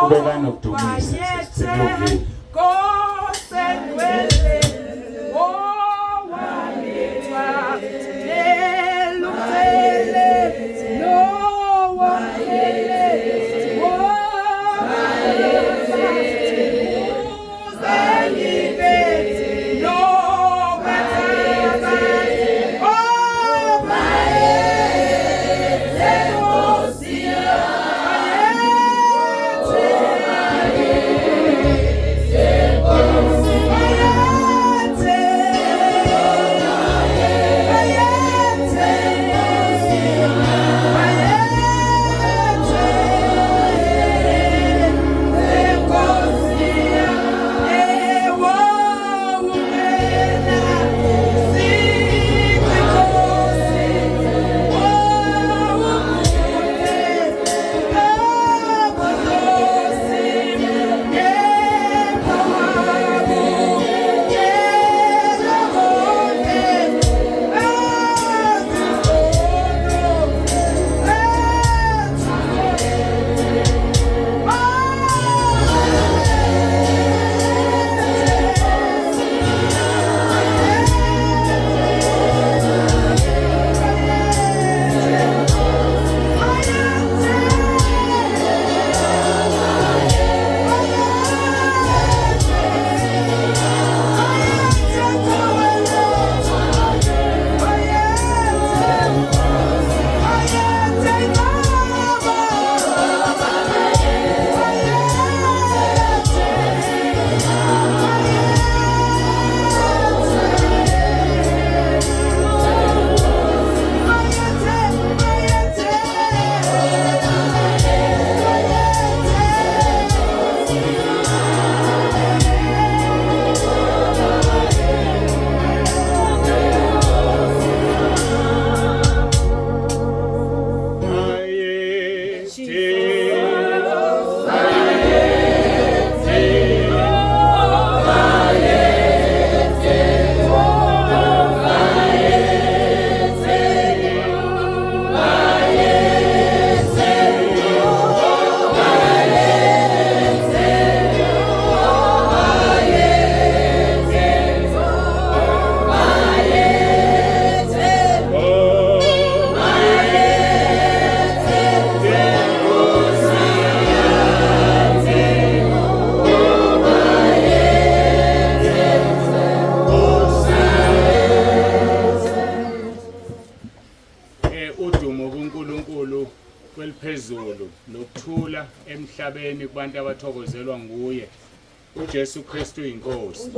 ubeka nokudumisa sekulungile nokuthula emhlabeni kubantu abathokozelwa nguye. uJesu Kristu inkosi.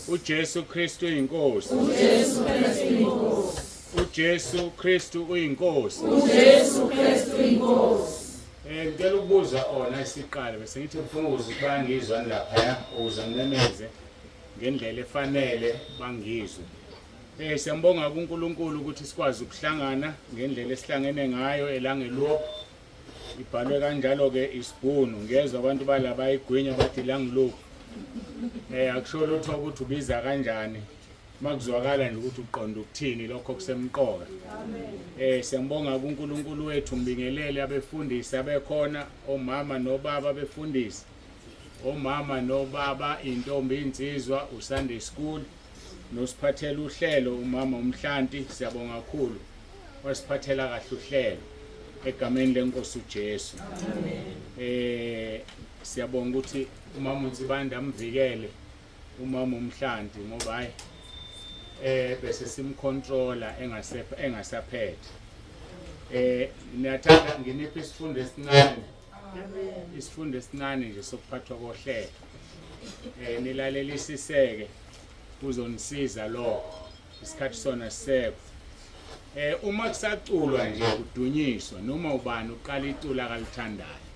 uJesu Kristu inkosi. uJesu Kristu uyinkosi. Ngicela ukubuza ona isiqala bese ngithi ngifuna ukuzwa bangizwa lapha ukuze nginemeze ngendlela efanele bangizwe. Siyambonga kuNkulunkulu ukuthi sikwazi ukuhlangana ngendlela esihlangene ngayo elangelo. Ibhalwe kanjalo ke isibhunu ngezwe abantu balaba igwinya bathi langilo. Akusho lutho ukuthi ubiza kanjani. Makuzwakala nje ukuthi uqonda ukuthini lokho kusemqoka. Siyambonga kuNkulunkulu wethu mbingelele abefundisi abekhona omama nobaba befundisi. Omama nobaba intombi insizwa uSunday school nosiphathela uhlelo umama uMhlanti siyabonga kakhulu. Wasiphathela kahle uhlelo egameni lenkosi uJesu. Siyabonga ukuthi umama uNzibanda amvikele umama uMhlanti ngoba hayi bese simcontroller engasaphethe. Niyathanda nginiphe isifundo esincane. Isifundo esincane nje sokuphathwa kohlelo. Nilalelisiseke uzonisiza lo isikhathi sona siseko. Uma kusaculwa nje kudunyiswa noma ubani uqala icula akalithandayo.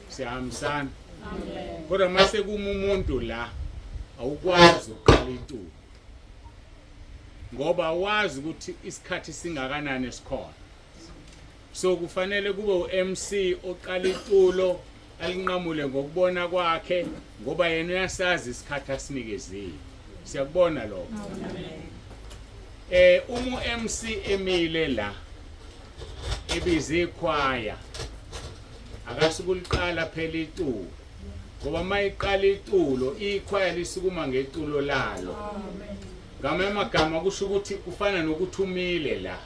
Siyahambisana. Amen. Kodwa mase kuma umuntu la awukwazi ukuqala icula. Ngoba wazi ukuthi isikhathi singakanani esikhona. So kufanele kube uMC oqala iculo alinqamule ngokubona kwakhe ngoba yena uyasazi isikhathi asinikezile. Siyakubona lokho. uMC emile la ebize ikhwaya akasukuliqala phela itulo ngoba mayiqala itulo ikhwaya lisukuma ngetulo lalo ngamanye amagama kusho ukuthi kufana nokuthi umile la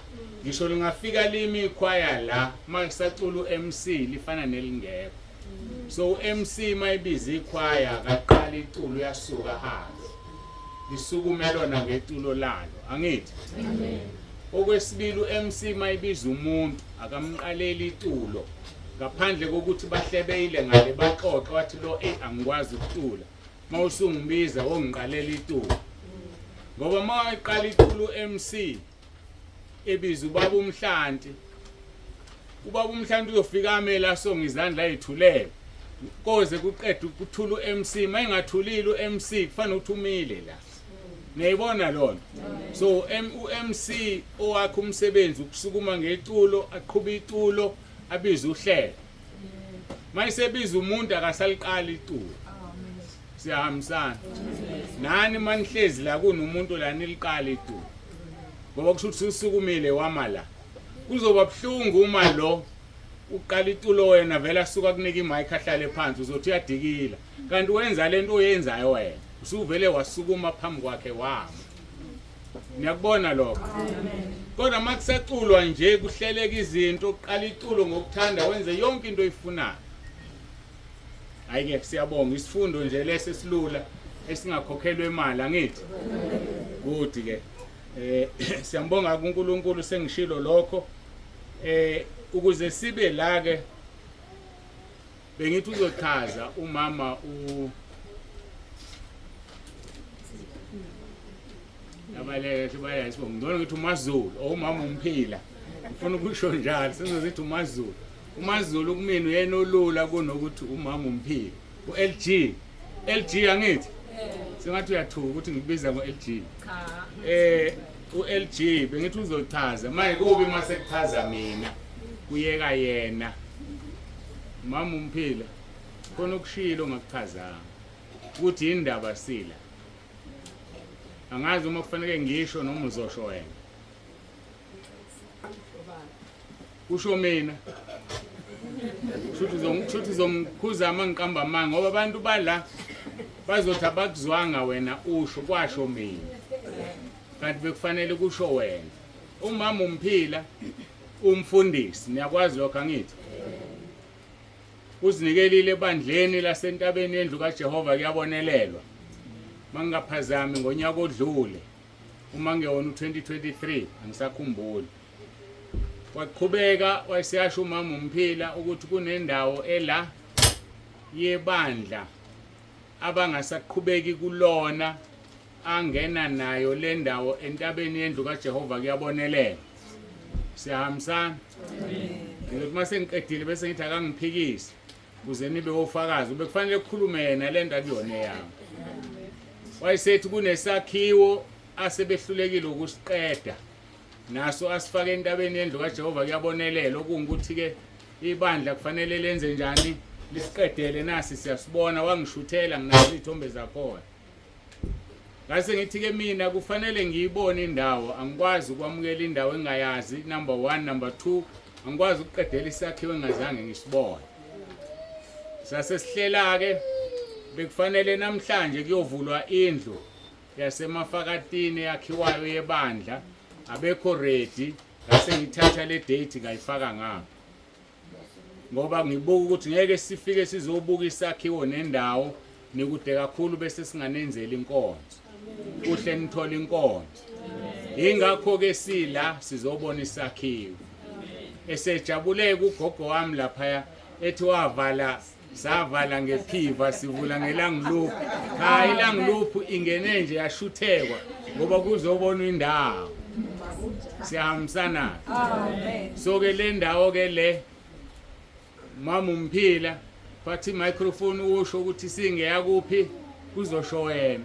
ngisho lingafika limi ikhwaya la makusacula uMC lifana nelingekho so uMC mayibiza ikhwaya akaqala itulo uyasuka hamba lisukumelona ngetulo lalo angithi amen okwesibili uMC mayibiza umuntu akamqaleli itulo ngaphandle kokuthi bahlebeyile ngale baxoxe wathi lo angikwazi ukutula mawusungibiza wongiqalela itulo ngoba mayiqala itulo uMC ebiza ubaba uMhlanti uyofika amela asonga izandla ezithulele koze kuqedwe ukuthula uMC mayingathulile uMC kufanele uthumile la niyibona lona so uMC owakhe umsebenzi ukusukuma ngetulo aqhubha itulo abiza uhlelo mayisebiza umuntu akasaliqala itulo siyahambisana nani manihlezi la kunomuntu la niliqala itulo ngoba kusho ukuthi usukumile wamala kuzoba buhlungu uma lo uqala itulo wena vela asuka kunika imic ahlale phansi uzothi uyadikila kanti wenza lento oyenzayo wena usuvele wasukuma phambi kwakhe wami niyakubona lokho kodwa makusaculwa nje kuhleleka izinto uqala itulo ngokuthanda wenze yonke into oyifunayo ayike siyabonga isifundo nje lese silula esingakhokhelwe imali angithi kuthi ke siyambonga kuNkulunkulu sengishilo lokho ukuze sibe la ke bengithi uzochaza umama abaleke sibaya isibongo ngibona ukuthi uMaZulu umama umphila ufuna ukusho njalo sizozithi uMaZulu uMaZulu kumina uyena olula kunokuthi umama umphila LG angithi singathi uyathuka ukuthi ngibiza ngoLG uLG bengithi uzochaza manje kubi mase kuchaza mina kuyeka yena mama umphila khona ukushilo ngakuchazanga ukuthi indaba sila angazi uma kufanele ngisho noma uzosho wena kusho mina shuthi zomkhuza amangiqamba amanga ngoba abantu bala bazothi abakuzwanga wena usho kwasho mina kanti bekufanele kusho wena umama umphila umfundisi niyakwazi lokho angithi uzinikelile ebandleni lasentabeni yendlu kaJehova kuyabonelelwa mangaphazami ngonyaka odlule uma ngewona u2023 angisakhumbuli waqhubeka wayesiyasho umama umphila ukuthi kunendawo ela yebandla abangasaqhubeki kulona angena nayo le ndawo entabeni yendlu kaJehova kuyabonelela siyahambisana ngizothi mase ngiqedile bese ngithi akangiphikisi kuze nibe ofakazi ube kufanele ukukhulume yena le nto akuyona yami wayesethi kunesakhiwo asebehlulekile ukusiqeda naso asifake entabeni yendlu kaJehova kuyabonelela okungukuthi ke ibandla kufanele lenze njani lisiqedele nasi siyasibona wangishuthela nginazo izithombe zakhona ngase ngithi ke mina kufanele ngiyibone indawo angikwazi ukwamukela indawo engayazi number 1 number 2 angikwazi ukuqedela isakhiwo engazange ngisibone sase sihlela ke bekufanele namhlanje kuyovulwa indlu yasemafakatini yakhiwayo yebandla abekho ready ngase ngithatha le date ngayifaka ngapha ngoba ngibuka ukuthi ngeke sifike sizobuka isakhiwo nendawo nikude kakhulu bese singanenzela inkonzo kuhle nithola inkonzo ingakho ke sila sizobona isakhiwo esejabuleke ugogo wami lapha ethi wavala savala ngephiva sivula ngelangiluphu hayi ilangiluphu ingene nje yashuthekwa ngoba kuzobona indawo siyahambisana amen so ke le ndawo ke le mama umphila phathi microphone usho ukuthi singeya kuphi kuzosho wena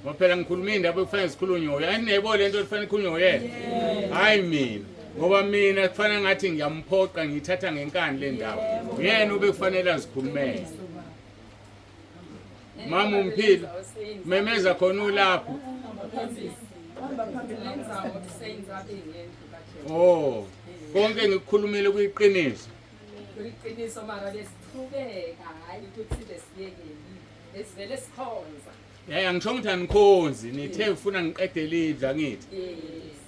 waphela ngikhuluma indaba ekufanele sikhulunywe yena ayinebo lento efanele ikhulunywe yena hayi mina ngoba mina kufanele ngathi ngiyamphoqa ngithatha ngenkani le ndawo yena ube kufanele azikhulumele mama umphila memeza khona ulapho Oh, konke ngikukhulumile kuyiqiniso. Kuyiqiniso mara lesithubeka hayi ukuthi lesiyekeli. Lesivele sikhonza. Angisho ukuthi anikhonzi, nithe ufuna ngiqedele idla ngithi.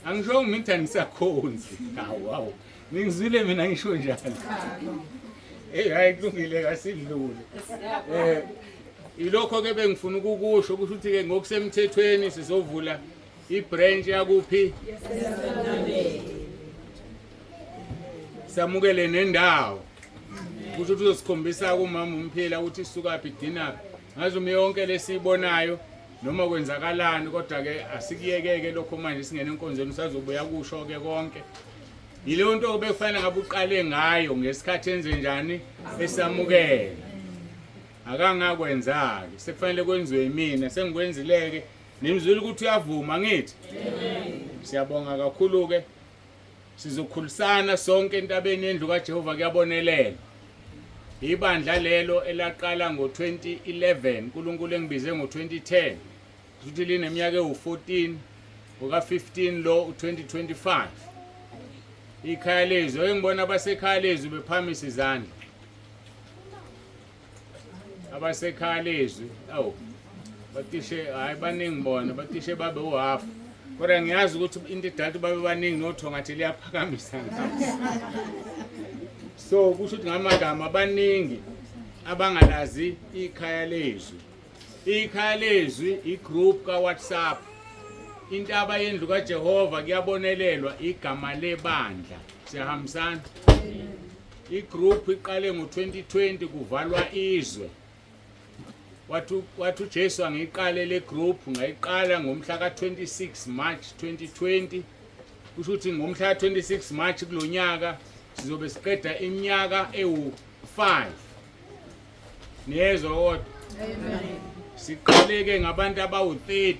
Angisho ngithi anisakhonzi. Hawu. Ngizwile mina ngisho njalo. Hayi kulungile kasidlule. Ilokho ke bengifuna ukukusho ukuthi uthi ke ngokusemthethweni sizovula ibranch yakuphi? Samukele nendawo. Kusho ukuthi uzosikhombisa kumama umphela ukuthi isuka phi dinner. Ngazi umyonke lesibonayo noma kwenzakalani kodwa ke asikiyekeke lokho manje singene enkonzweni usazobuya kusho ke konke. Yileyo nto obekufanele ngabe uqale ngayo ngesikhathi enze njani esamukela. Akangakwenza-ke sekufanele kwenziwe yimina sengikwenzileke nimzwile ukuthi uyavuma ngithi. Siyabonga kakhulu-ke sizokhulisana sonke entabeni yendlu kaJehova kuyabonelela. Ibandla lelo elaqala ngo-2011 uNkulunkulu engibize ngo-2010 futhi lineminyaka ewu-14 oka-15 lo u-2025. Ikhaya lezwi engibona abasekhaya lezwi bephamisa izandla. Abasekhaya lezwi awu batishe hayi baningi bona batishe babe u-half kodwa ngiyazi ukuthi into idala babe baningi nothonga ngathi liyaphakamisa ngapha. So kusho ukuthi ngamagama abaningi abangalazi ikhaya lezwi. Ikhaya lezwi igroup ka WhatsApp. Intaba yendlu kaJehova kuyabonelelwa igama lebandla. Siyahambisana. Igroup iqale ngo-2020 kuvalwa izwe. Wathu Jesu angiqale le group ngayiqala ngomhla ka-26 March 2020. Kusho ukuthi ngomhla ka-26 March kulonyaka sizobe siqeda iminyaka ewu-5. Niyezwa kodwa? Amen. Siqaleke ngabantu abawu-30.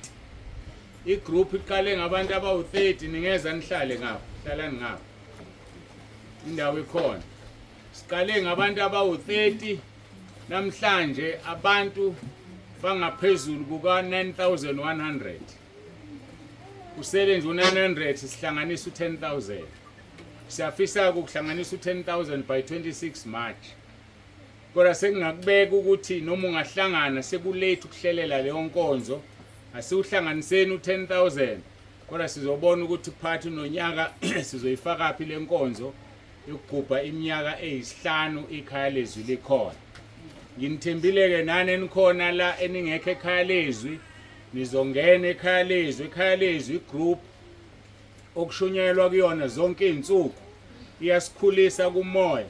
Igroup iqale ngabantu abawu-30 ningeza nihlale ngapha. Hlalani ngapha. Indawo ikhona. Siqale ngabantu abawu-30 namhlanje abantu bangaphezulu kuka-9,100. Usele nje u-900 sihlanganisa u-10,000. Siyafisa ukuhlanganisa u-10,000 by 26 March. Kodwa sekungakubeka ukuthi noma ungahlangana sekulate ukuhlelela leyo nkonzo asiwuhlanganiseni u-10,000 kodwa sizobona ukuthi phakathi nonyaka sizoyifaka phi le nkonzo yokugubha iminyaka eyisihlanu ikhaya lezwi likhona. Nginithembile ke nani enikhona la eningekho ekhaya lezwi nizongena ekhaya lezwi group okushunyelwa kuyona zonke izinsuku iyasikhulisa kumoya.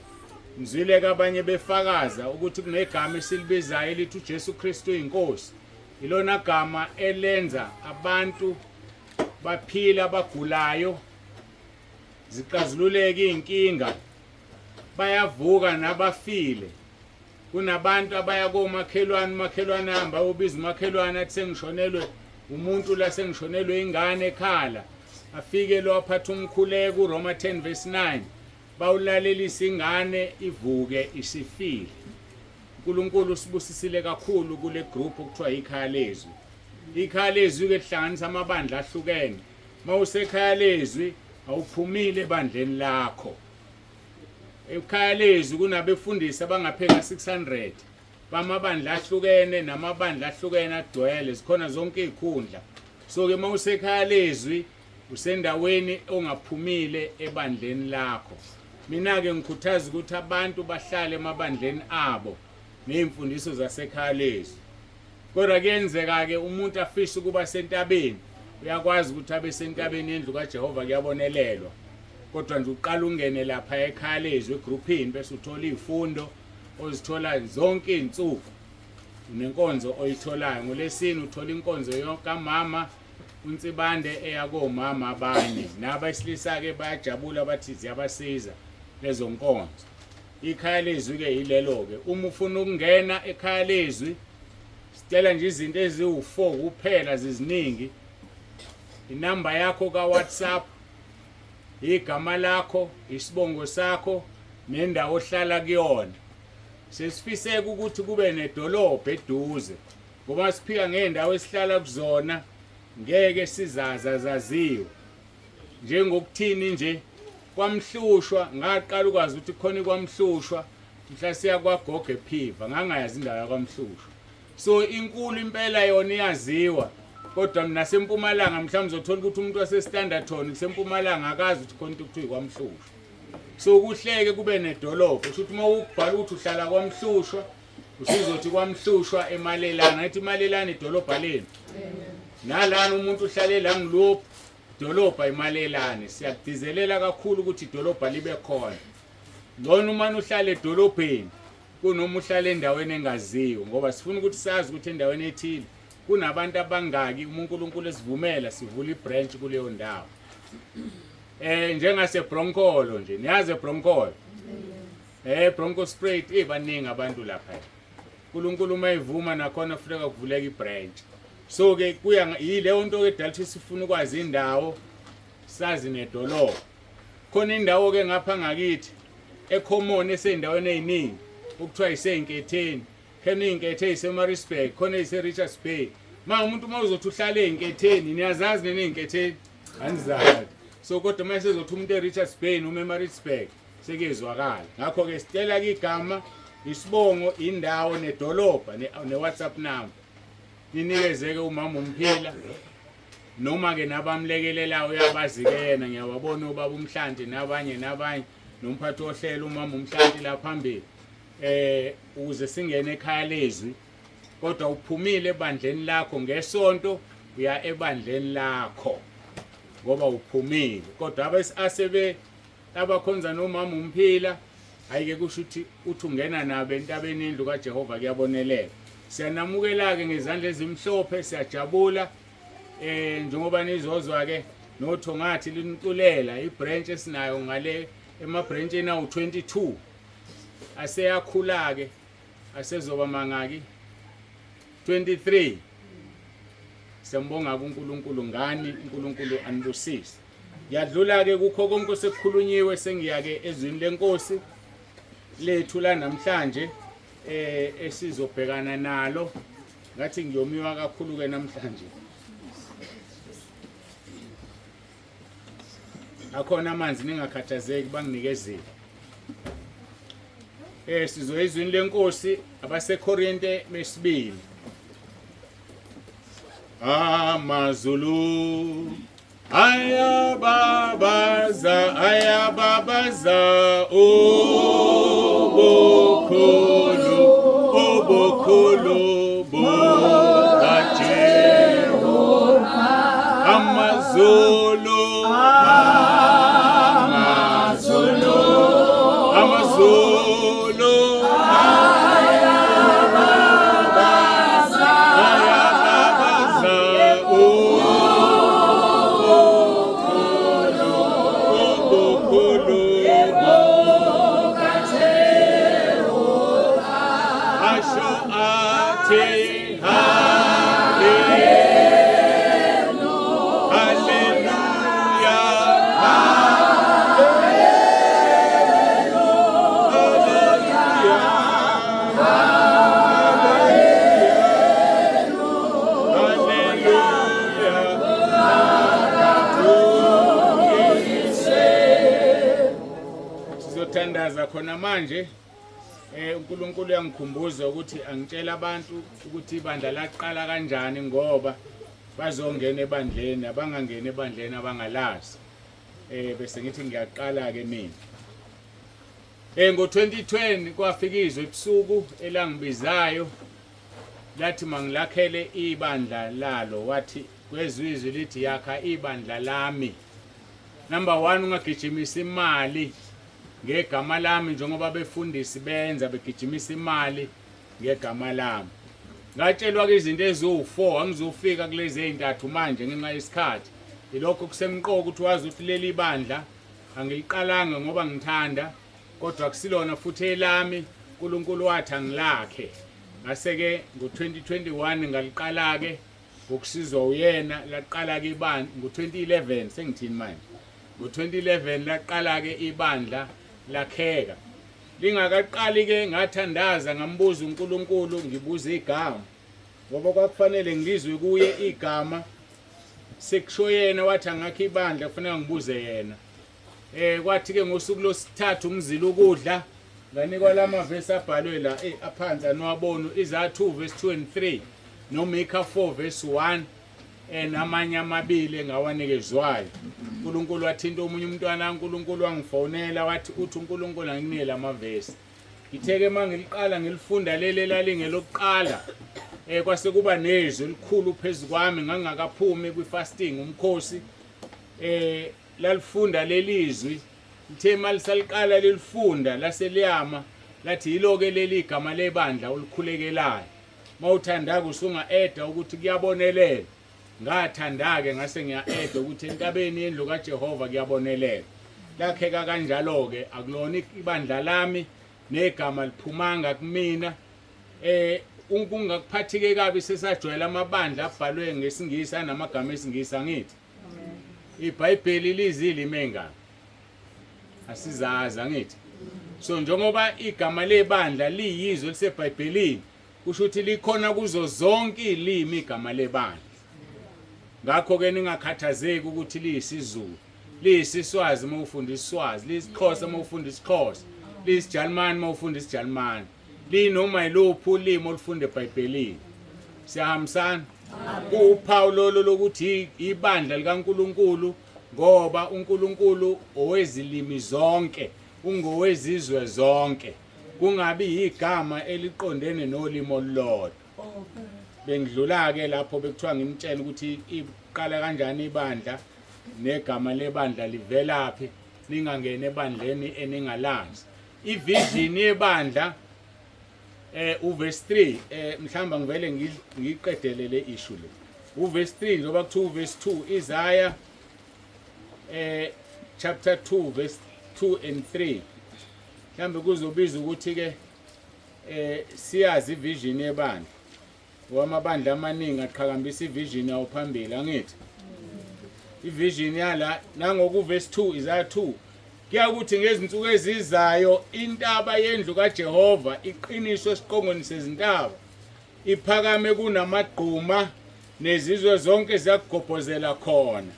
Ngizwile kabanye befakaza ukuthi kunegama esilibizayo elithi uJesu Kristu inkosi. Ilona gama elenza abantu baphila abagulayo zixazululeke inkinga bayavuka nabafile. Kunabantu abaya komakhelwane hamba ubiza umakhelwane athi sengishonelwe umuntu la sengishonelwe ingane ekhala afike lo aphatha umkhuleko uRoma 10:9 bawulalelisa ingane ivuke isifile. uNkulunkulu usibusisile kakhulu kule group okuthiwa ikhaya lezwi. Ikhaya lezwi ke lihlanganisa amabandla ahlukene. Mawusekhaya lezwi awuphumile ebandleni lakho. Ekhaya lezwi kunabefundisi abangapheka 600 bamabandla ahlukene namabandla ahlukene agcwele zikhona zonke izikhundla. So ke mawusekhaya lezwi usendaweni ongaphumile ebandleni lakho. Mina ke ngikhuthaza ukuthi abantu bahlale emabandleni abo nezimfundiso zasekhaya lezwi. Kodwa kuyenzeka ke umuntu afisa ukuba sentabeni uyakwazi ukuthi abe sentabeni yendlu kaJehova kuyabonelelwa. Kodwa nje uqala ungene lapha ekhaya lezwi egroupini bese uthola izifundo ozithola zonke izinsuku. Unenkonzo oyitholayo ngoLesine uthola inkonzo yokamama uNtsibande eyakomama abanye nabesilisa ke bayajabula bathi ziyabasiza lezo nkonzo. Ikhaya lezwi ke yilelo ke uma ufuna ukungena ekhaya lezwi sicela nje izinto eziwu4 kuphela ziziningi. Inamba yakho ka WhatsApp, igama lakho, isibongo sakho nendawo ohlala kuyona. Sesifiseka ukuthi kube nedolobha eduze ngoba siphika ngendawo esihlala kuzona ngeke sizaziwe njengokuthini nje kwamhlushwa ngaqala ukwazi ukuthi khona kwamhlushwa mhla siya kwagogo ePhiva ngangayazi indawo yakwamhlushwa so inkulu impela yona iyaziwa kodwa mina nasempumalanga mhlawumbe uzothola ukuthi umuntu waseStanderton kusempumalanga akazi ukuthi khona ukuthi kwamhlushwa so kuhleke kube nedolobha ukuthi uma ubhala ukuthi uhlala kwamhlushwa usizothi kwamhlushwa eMalelane ngathi iMalelane idolobha leni nalana umuntu uhlale la ngilopho idolobha eMalelane siyadizelela kakhulu ukuthi idolobha libe khona ngona uma uhlale edolobheni kunoma uhlale endaweni engaziwa ngoba sifuna ukuthi sazi ukuthi endaweni ethile kunabantu abangaki uNkulunkulu esivumela sivula ibranch kuleyo ndawo njengase Bronkolo nje niyazi eBronkolo Bronkospruit baningi abantu lapha uNkulunkulu uma evuma nakhona kufuneka kuvuleka ibranch so ke kuya yileyo nto ke dala ukuthi sifuna ukwazi indawo sazi nedolobha khona indawo ke ngapha ngakithi ecommon esendaweni eziningi ukuthiwa isenketheni khona inkethe iseMaritzburg khona iseRichards Bay umuntu uma uzothi uhlale ezinketheni niyazazi nezinketheni anizazi so kodwa mase ezothi umuntu eRichards Bay noma eMaritzburg sekezwakala ngakho ke sicela ke igama isibongo indawo nedolobha neWhatsApp number ninikezeke umama umphila noma ke nabamlekelelayo uyabazi ke yena ngiyababona ubaba umhlanti nabanye nomphathi ohlelo umama umhlanti la phambili ukuze singene ekhaya lezwi kodwa uphumile ebandleni lakho ngesonto uya ebandleni lakho ngoba uphumile kodwa asebe abakhonza nomama umphila ayike kusho ukuthi ungena nabo entabeni indlu kaJehova kuyabonelela siyanamukela ke ngezandla ezimhlophe siyajabula njengoba nizozwa ke notho ngathi lintulela ibranch esinayo ngale emabranchini awu 22 aseyakhula ke asezoba mangaki 23 sembonga kuNkulunkulu ngani uNkulunkulu anibusise yadlula ke kukho konke osekukhulunyiwe sengiya ke ezwini lenkosi lethu la namhlanje esizobhekana nalo ngathi ngiyomiwa kakhulu ke namhlanje akhona amanzi ningakhathazeki banginikezele sizoyizwini lenkosi abaseKorinte mesibili amazulu ayababaza obokhulu bukaJehova amazulu sizothandaza khona manje uNkulunkulu uyangikhumbuza ukuthi angitshela abantu ukuthi ibandla laqala kanjani ngoba bazongena ebandleni abangangena ebandleni abangalazi bese ngithi ngiyaqala ke mina ngo2020 kwafika izwe ebusuku elangibizayo lathi mangilakhele ibandla lalo wathi kwezizwe lithi yakha ibandla lami number 1 ungagijimisa imali ngegama lami njengoba befundisi benza begijimisa imali ngegama lami ngatshelwa ke izinto eziwu4 angizofika kulezi ezintathu manje ngenxa yesikhathi ilokho kusemqoko ukuthi wazi ukuthi leli bandla angiliqalanga ngoba ngithanda kodwa kusilona futhi elami uNkulunkulu wathi angilakhe ngase ke ngo2021 ngaliqala ke ngokusizwa uyena laqala ke ibandla ngo2011 sengithini manje ngo2011 laqala ke ibandla lakheka lingakaqali ke ngathandaza ngambuza uNkulunkulu ngibuza igama ngoba kwakufanele ngilizwe kuye igama sekusho yena wathi angakho ibandla kufanele ngibuze yena. Kwathi ke ngosuku losithathu umzila ukudla nganikwa lamavesi abhalwe la aphansi anowabona Isaiah 2 verse 2 and 3 noMikha 4 verse 1 namanye amabili engawanikezwayo. uNkulunkulu wathinta omunye umntwana kaNkulunkulu wangifonela wathi uthi uNkulunkulu anginike lamavesi. Ngitheke mangiliqala ngilifunda leli lalingelokuqala kwase kuba nezwi elikhulu phezukwami ngangakaphumi kwi-fasting umkhosi lalifunda lelizwi lithe malisaliqala lelifunda laseliyama lathi yiloke leli igama lebandla olikhulekelayo mawuthandaka usunga-eda ukuthi kuyabonelela ngathanda-ke ngase ngiya-eda ukuthi entabeni yendlu kaJehova kuyabonelela lakheka kanjalo-ke akulona ibandla lami negama liphumanga kumina ungakuphathike kabi sesajwayela amabandla abhalwe ngesingisi anamagama esingisi angithi iBhayibheli lizilimi engaka asizazi angithi so njengoba igama lebandla liyizwe liseBhayibhelini kusho ukuthi likhona kuzo zonke izilimi igama lebandla ngakho ke ningakhathazeki ukuthi liyisizulu liyisiswazi mawufunda isiswazi liyisixhosa mawufunda isixhosa liyisijalimani mawufunda isijalimani linoma yiluphi ulimi olufunde eBhayibhelini siyahambisana upawulo lokuthi ibandla likaNkuluNkulu ngoba uNkulunkulu owezilimi zonke ungowezizwe zonke kungabi igama eliqondene nolimi olulodwa bengidlula ke lapho bekuthiwa ngimtshela ukuthi iqala kanjani ibandla negama lebandla livelaphi ningangena ebandleni eningalazi ivision yebandla uverse 3 mhlamba ngivele ngiqedele le issue le uverse 3 njoba kuthiwa uverse 2 Isaiah chapter 2 verse 2 and 3 mhlambe kuzobiza ukuthi ke siyazi ivision yebandla wamabandla amaningi aqhakambisa ivision yawo phambili angithi ivision yala nangoku verse 2 Isaiah 2 kuyakuthi ngezinsuku ezizayo intaba yendlu kaJehova iqiniswe esiqongweni sezintaba iphakame kunamagquma nezizwe zonke ziyagobhozela khona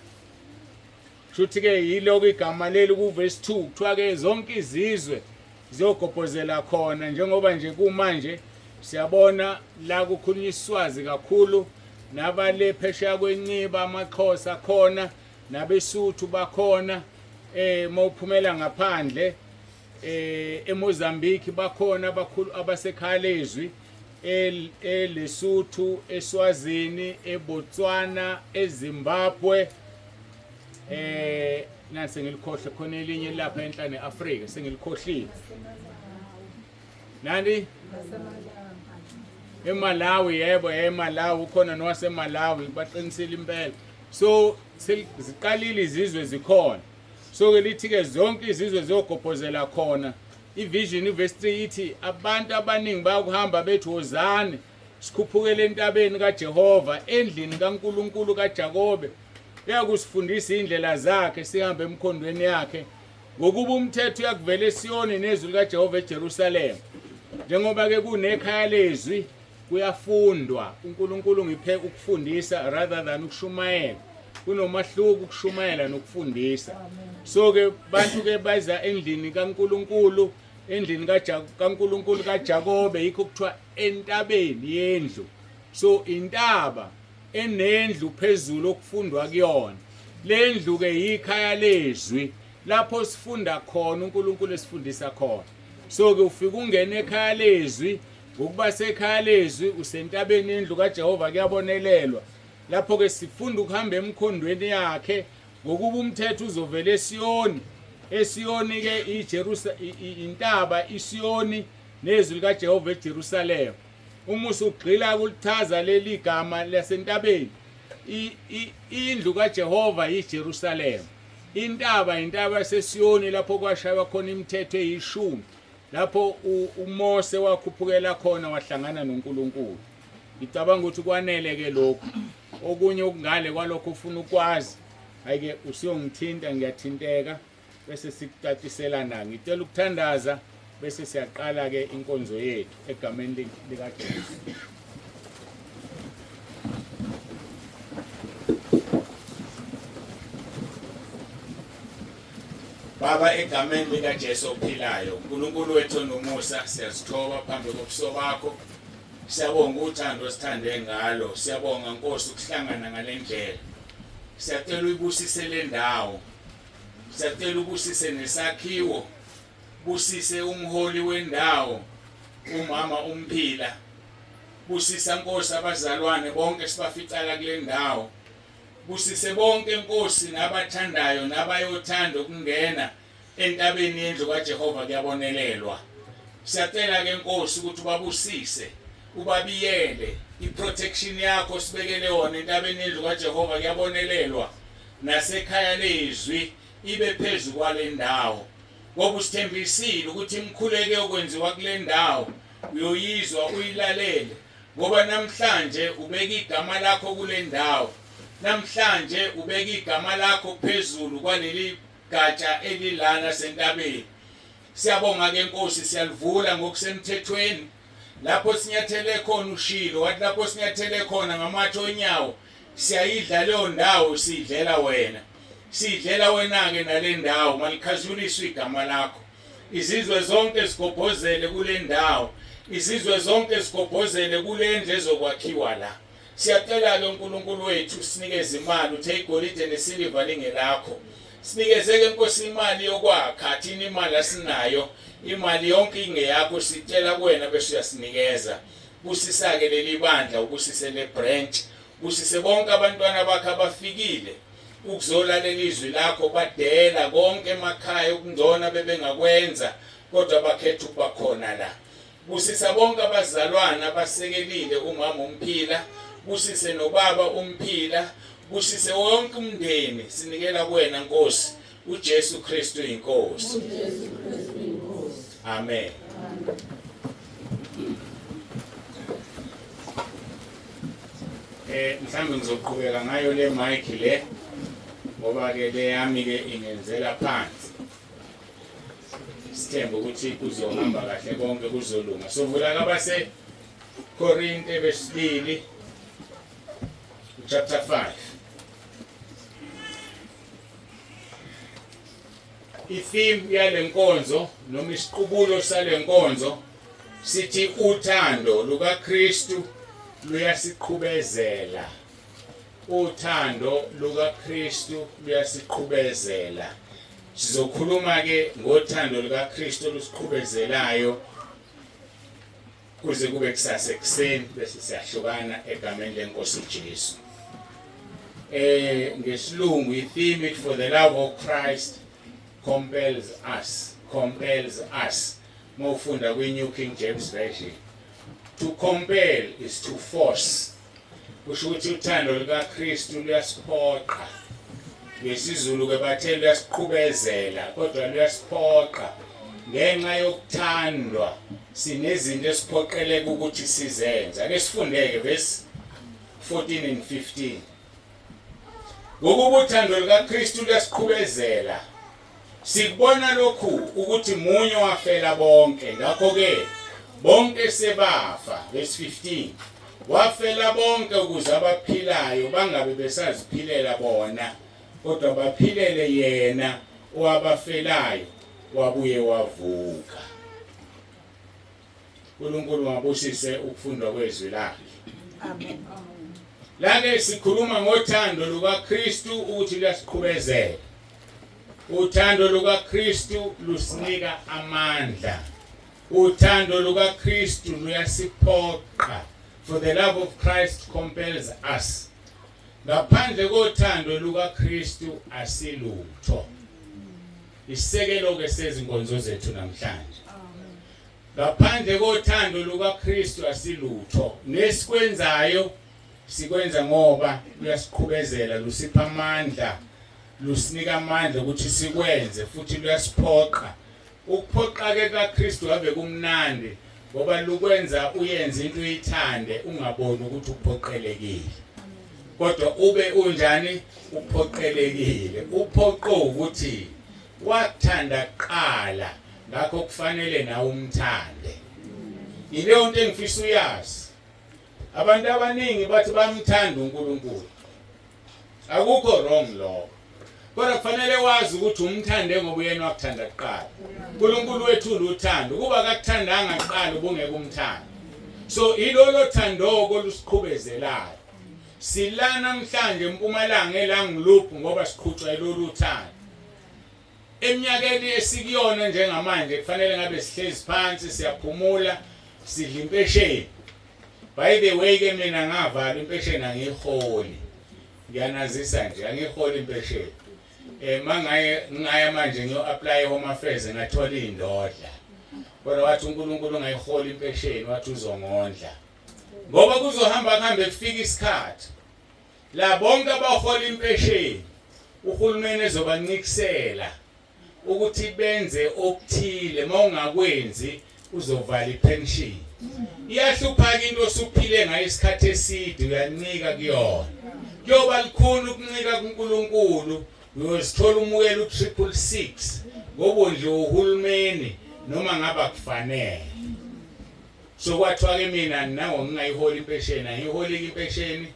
shuthi ke yiloko igama leli ku verse 2 kuthiwa ke zonke izizwe ziyogobhozela khona njengoba nje kumanje siyabona la kukhulunywa isiswazi kakhulu nabale phesheya kwenciba amaXhosa khona nabesuthu bakhona mawuphumela ngaphandle eMozambique bakhona abakhulu abasekhalezwi eLesotho eSwazini eBotswana eZimbabwe nase ngilikhohle khona elinye lapha enhlane eAfrika sengilikhohlile nani eMalawi yebo eMalawi ukhona nowaseMalawi baqinisile impela so ziqalile izizwe zikhona so ke lithi ke zonke izizwe ziyogobhozela khona ivision verse 3 ithi abantu abaningi bayakuhamba bethi wozani sikhuphukele entabeni kaJehova endlini kaNkuluNkulu kaJakobe uyakusifundisa indlela zakhe sihambe emkhondweni yakhe ngokuba umthetho uyakuvela eSiyoni nezwi likaJehova eJerusalema njengoba ke kunekhaya lezwi kuyafundwa uNkulunkulu ngiphe ukufundisa rather than ukushumayela kunomahluko ukushumayela nokufundisa so ke bantu ke baza endlini kaNkulunkulu endlini kaNkulunkulu kaJakobe yikho kuthiwa entabeni yendlu so intaba enendlu phezulu okufundwa kuyona lendlu ke yikhaya lezwi lapho sifunda khona uNkulunkulu esifundisa khona so ke ufika ungena ekhaya lezwi ngokuba sekhaya lezwi usentabeni endlu kaJehova kuyabonelelwa lapho ke sifunda ukuhamba emkhondweni yakhe ngokuba umthetho uzovela eSiyoni ke intaba iSiyoni nezwi likaJehova eJerusalema uma usugxila kulithaza leli gama lasentabeni indlu kaJehova yiJerusalema intaba yaseSiyoni lapho kwashaywa khona imithetho eyishumi lapho uMose wakhuphukela khona wahlangana noNkulunkulu ngicabanga ukuthi kwanele ke lokho okunye okungale kwalokho ufuna ukwazi ayike usiyongithinta ngiyathinteka bese sikucaciselana ngicela ukuthandaza bese siyaqala ke inkonzo yethu egameni likaJesu Baba egameni lika Jesu ophilayo, uNkulunkulu wethu nomusa, siyazithoba phambi kobuso bakho. Siyabonga uthando osithande ngalo, siyabonga Nkosi ukuhlangana ngalendlela. Siyacela uyibusise le ndawo. Siyacela ubusise nesakhiwo. Busise umholi wendawo, umama umphila. Busisa Nkosi abazalwane bonke sibaficala kule ndawo. Busise bonke Nkosi nabathandayo nabayothanda ukungena entabeni yendlu kaJehova kuyabonelelwa. Siyacela ke Nkosi ukuthi ubabusise, ubabiyele, iprotection yakho sibekele yona entabeni yendlu kaJehova kuyabonelelwa. Nasekhaya lezwi ibe phezulu kwale ndawo. Ngoba usithembisile ukuthi imkhuleko yokwenziwa kule ndawo uyoyizwa uyilalele. Ngoba namhlanje ubeka igama lakho kule ndawo. Namhlanje ubeka igama lakho phezulu kwaleli gatsha elilana sentabeni. Siyabonga ke Nkosi, siyalivula ngokusemthethweni. Lapho sinyathele khona ushilo, wathi lapho sinyathele khona ngamathe onyawo, siyayidla leyo ndawo, sidlela wena. Sidlela wena ke nale ndawo, malikhazuliswe igama lakho. Izizwe zonke zigobhozele kule ndawo. Izizwe zonke zigobhozele kule ndlu ezokwakhiwa la. Siyacela ke uNkulunkulu wethu sinikeze imali, uthe igolide nesiliva lingelakho. Sinikeze ke Nkosi imali yokwakha, thina imali asinayo. Imali yonke ingeyakho, sicela kuwena bese uyasinikeza. Busisa ke leli bandla, ubusise le branch. Busise bonke abantwana bakhe abafikile ukuzolalela izwi lakho, badela konke emakhaya ukungcona bebengakwenza kodwa bakhetha ukuba khona la. Busisa bonke abazalwana abasekelile umama umphila, busise nobaba umphila, busise wonke umndeni. Sinikela kuwena Nkosi, uJesu Kristu inkosi. Amen. Mhlambe ngizoqhubeka ngayo le mic le, ngoba ke le yami ke ingenzela phansi. Sithemba ukuthi kuzohamba kahle konke kuzolunga. Sovula kabase Korinte besibili chapter 5. Itheme yalenkonzo noma isiqubulo salenkonzo sithi uthando luka Kristu luyasiqhubezela. Uthando luka Kristu luyasiqhubezela. Sizokhuluma ke ngothando luka Kristu lusiqhubezelayo kuze kube kusasa ekseni bese siyahlukana egameni lenkosi Jesu. Ngesilungu itheme for the love of Christ compels us. Mofunda kwi New King James Version. To compel is to force. Kusho ukuthi uthando luka Kristu luyasiphoqa. Ngesizulu ke bathe luyasiqhubezela kodwa luyasiphoqa. Ngenxa yokuthandwa sinezinto esiphoqeleka ukuthi sizenze. Ake sifundeke verse 14 and 15. Ngokuba uthando luka Kristu luyasiqhubezela. Sikubona lokhu ukuthi munye wafela bonke, ngakho ke bonke sebafa. Verse 15. Wafela bonke ukuze abaphilayo bangabe besaziphilela bona, kodwa baphilele yena owabafelayo wabuye wavuka. uNkulunkulu ngabusise ukufundwa kwezwi lakhe. Amen. Lake sikhuluma ngothando luka Kristu ukuthi luyasiqhubezela. Uthando luka Kristu lusinika amandla. Uthando luka Kristu luyasiphoqa. For the love of Christ compels us. Ngaphandle kothando luka Kristu asilutho. Isekelo ke sezinkonzo zethu namhlanje. Ngaphandle kothando luka Kristu asilutho. Nesikwenzayo sikwenza ngoba luyasiqhubezela, lusipha amandla. Lusinika amandla ukuthi sikwenze futhi luyasiphoqa. Ukuphoqa ke kaKristu ave kumnandi ngoba lukwenza uyenze into uyithande ungaboni ukuthi uphoqelekile. Kodwa ube unjani uphoqelekile. Uphoqo ukuthi wathanda kuqala, ngakho kufanele nawe umthande. Ileyo nto engifisa uyazi. Abantu abaningi bathi bamthanda uNkulunkulu. Akukho wrong lo. kodwa kufanele wazi ukuthi umthande ngoba uyena wakuthanda kuqala. uNkulunkulu wethu uthando kuba akakuthandanga kuqala ubungeke umthanda. So ilolo thando olusiqhubezelayo sila namhlanje eMpumalanga eLangloop ngoba siqhutshwa ilolu thando. Eminyakeni esikuyona njengamanje kufanele ngabe sihlezi phansi siyaphumula sidla impesheni. By the way ke mina ngavala impesheni angiholi. Ngiyanazisa nje angiholi impesheni. Ngaya manje ngiyo-apply Home Affairs ngathola indodla. Kodwa wathi uNkulunkulu ungayiholi impesheni wathi uzongondla. Ngoba kuzohamba kufika isikhathi la bonke abahola impesheni uhulumeni ezobancikisela ukuthi benze okuthile mawungakwenzi uzovala ipension. Iyahlupha into osuphile ngayo isikhathi eside uyancika kuyona. Kuyoba likhulu ukuncika kuNkulunkulu uyosithola umukelo u666 ngoba nje uhulumeni noma ngaba kufanele. So kwathiwa ke mina nawo ngingayiholi impesheni angiholi impesheni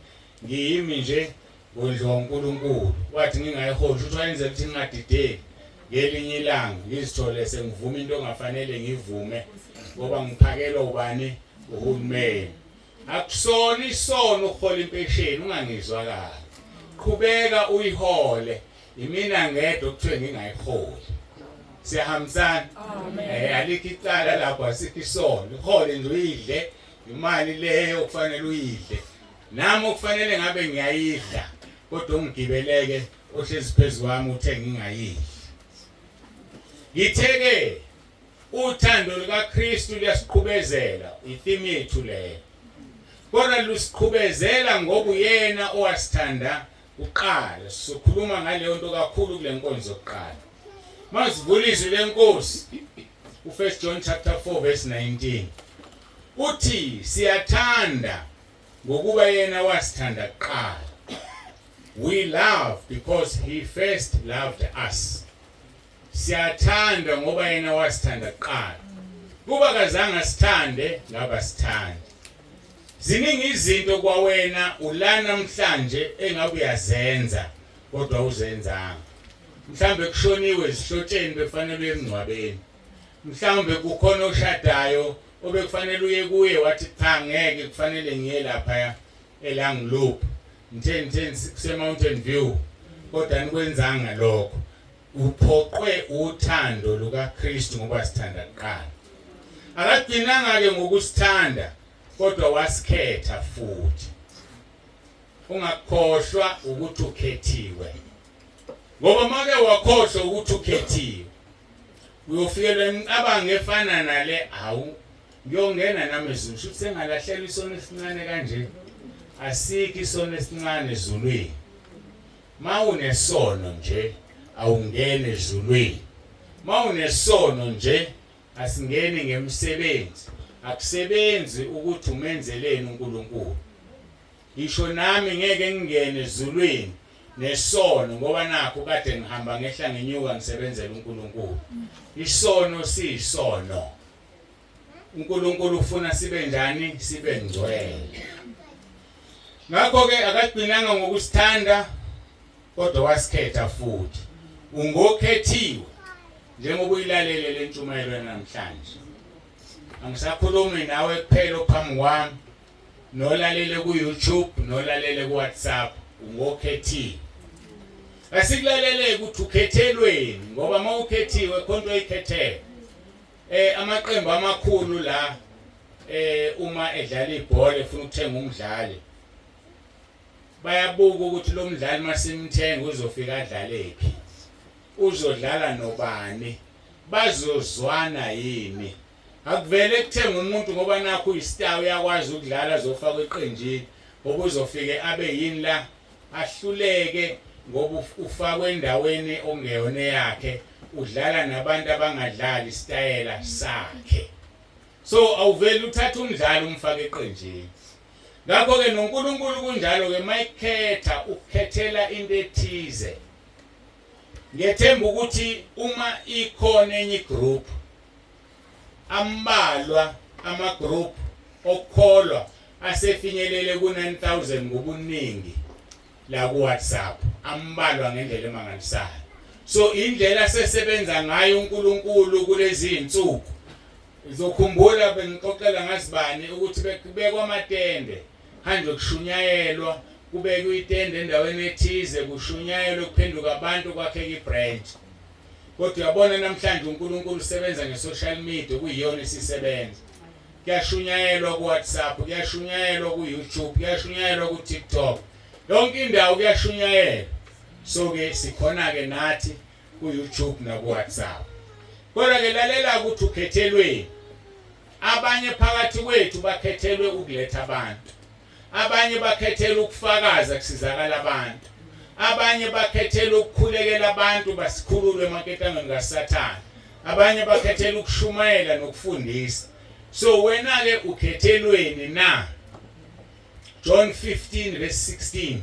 ngiyimi nje ngondlo uNkulunkulu. Wathi ngingayiholi ukuthi wayenza ukuthi ngingadideki ngelinye ilanga ngizithole sengivuma into ongafanele ngivume ngoba ngiphakelwa ubani uhulumeni. Akusona isono ukuhola impesheni ungangizwa kahle. Qhubeka uyihole imina ngedwa ukuthiwe ngingayiholi. Siyahambisana. Amen. Alikho icala lapho asikho isono. Ihole nje uyidle imali leyo kufanele uyidle. Nami okufanele ngabe ngiyayidla kodwa ungigibeleke ohlezi phezulu kwami uthe ngingayidli. Ngitheke uthando lukaKristu liyasiqhubezela itheme yethu leyo. Kodwa lusiqhubezela ngoba uyena owasithanda uqala. Sizokhuluma ngaleyo nto kakhulu kule nkonzo yokuqala. Masivulizwe lenkosi u1 John chapter 4 verse 19. Uthi siyathanda ngokuba yena wasithanda kuqala. We love because he first loved us. Siyathanda ngoba yena wasithanda kuqala. Kuba kazange sithande ngaba sithanda. Ziningi izinto kwawena ulana namhlanje engabe uyazenza kodwa uzenzanga. Mhlambe kushoniwe isihlotsheni befanele emngcwabeni. Mhlambe kukhona oshadayo obekufanele uye kuye wathi cha ngeke kufanele ngiye lapha eLangloop. Ngithe kuseMountain View kodwa nikwenzanga lokho. Uphoqwe uthando lukaKristu ngoba sithanda kuqala. Akagcinanga ke ngokusithanda kodwa wasikhetha futhi. Ungakhohlwa ukuthi ukhethiwe. Ngoba make wakhohlwa ukuthi ukhethiwe uyofikela imicabango efana nale hawu ngiyongena nami ezulu futhi sengalahlela isono esincane kanje. Asikho isono esincane ezulwini. Mawunesono nje awungene ezulwini. Mawunesono nje asingeni ngemsebenzi. Akusebenzi ukuthi umenzeleni uNkulunkulu. Isho nami ngeke ngingene ezulwini nesono ngoba nakho kade ngihamba ngehla ngenyuka ngisebenzela uNkulunkulu. Isono siyisono. uNkulunkulu ufuna sibe njani? Sibe ngcwele. Ngakho ke akagcinanga ngokusithanda kodwa wasikhetha futhi. Ungokhethiwe njengoba uyilalele le ntshumayelo namhlanje. Angisakhulumi nawe kuphela ophambi kwami nolalele ku-YouTube nolalele ku-WhatsApp. Ungokhethiwe. Asikulalele ukuthi ukhethelweni ngoba mawukhethiwe khonto oyikhethele. Amaqembu amakhulu la uma edlala ibhola efuna ukuthenga umdlali bayabuka ukuthi lo mdlali masimthenga uzofika adlalephi. Uzodlala nobani? Bazozwana yini? Akuvele kuthenga umuntu ngoba nakho uyistar uyakwazi ukudlala azofaka eqenjini ngoba uzofike abe yini la ahluleke ngoba ufakwe endaweni ongeyone yakhe udlala nabantu abangadlali isitayela sakhe. So awuveli uthatha umdlalo umfake eqenjini. Ngakho ke noNkulunkulu kunjalo ke mayikhetha ukukhethela into ethize. Ngiyethemba ukuthi uma ikhona enye group ambalwa ama group okholwa asefinyelele ku 9000 ngobuningi la ku WhatsApp ambalwa ngendlela emangalisayo. So indlela sesebenza ngayo uNkulunkulu kulezi insuku. Izokhumbula bengixoxela ngazibani ukuthi bekubekwa amatende hanje kushunyayelwa kubekwe itende endaweni ethize kushunyayelwe kuphenduka abantu kwakheka ibranch. Kodwa uyabona namhlanje uNkulunkulu usebenza nge-social media kuyiyona isisebenza. Kuyashunyayelwa ku WhatsApp, kuyashunyayelwa ku YouTube, kuyashunyayelwa ku TikTok. Yonke indawo kuyashunyayelwa. So ke sikhona ke nathi ku YouTube na ku WhatsApp. Kodwa ke lalela ukuthi ukhethelwe. Abanye phakathi kwethu bakhethelwe ukuletha abantu. Abanye bakhethelwe ukufakaza kusizakala abantu. Abanye bakhethelwe ukukhulekela abantu basikhulule emaketangweni kaSathane. Abanye bakhethelwe ukushumayela nokufundisa. So wena ke ukhethelweni na? John 15:16.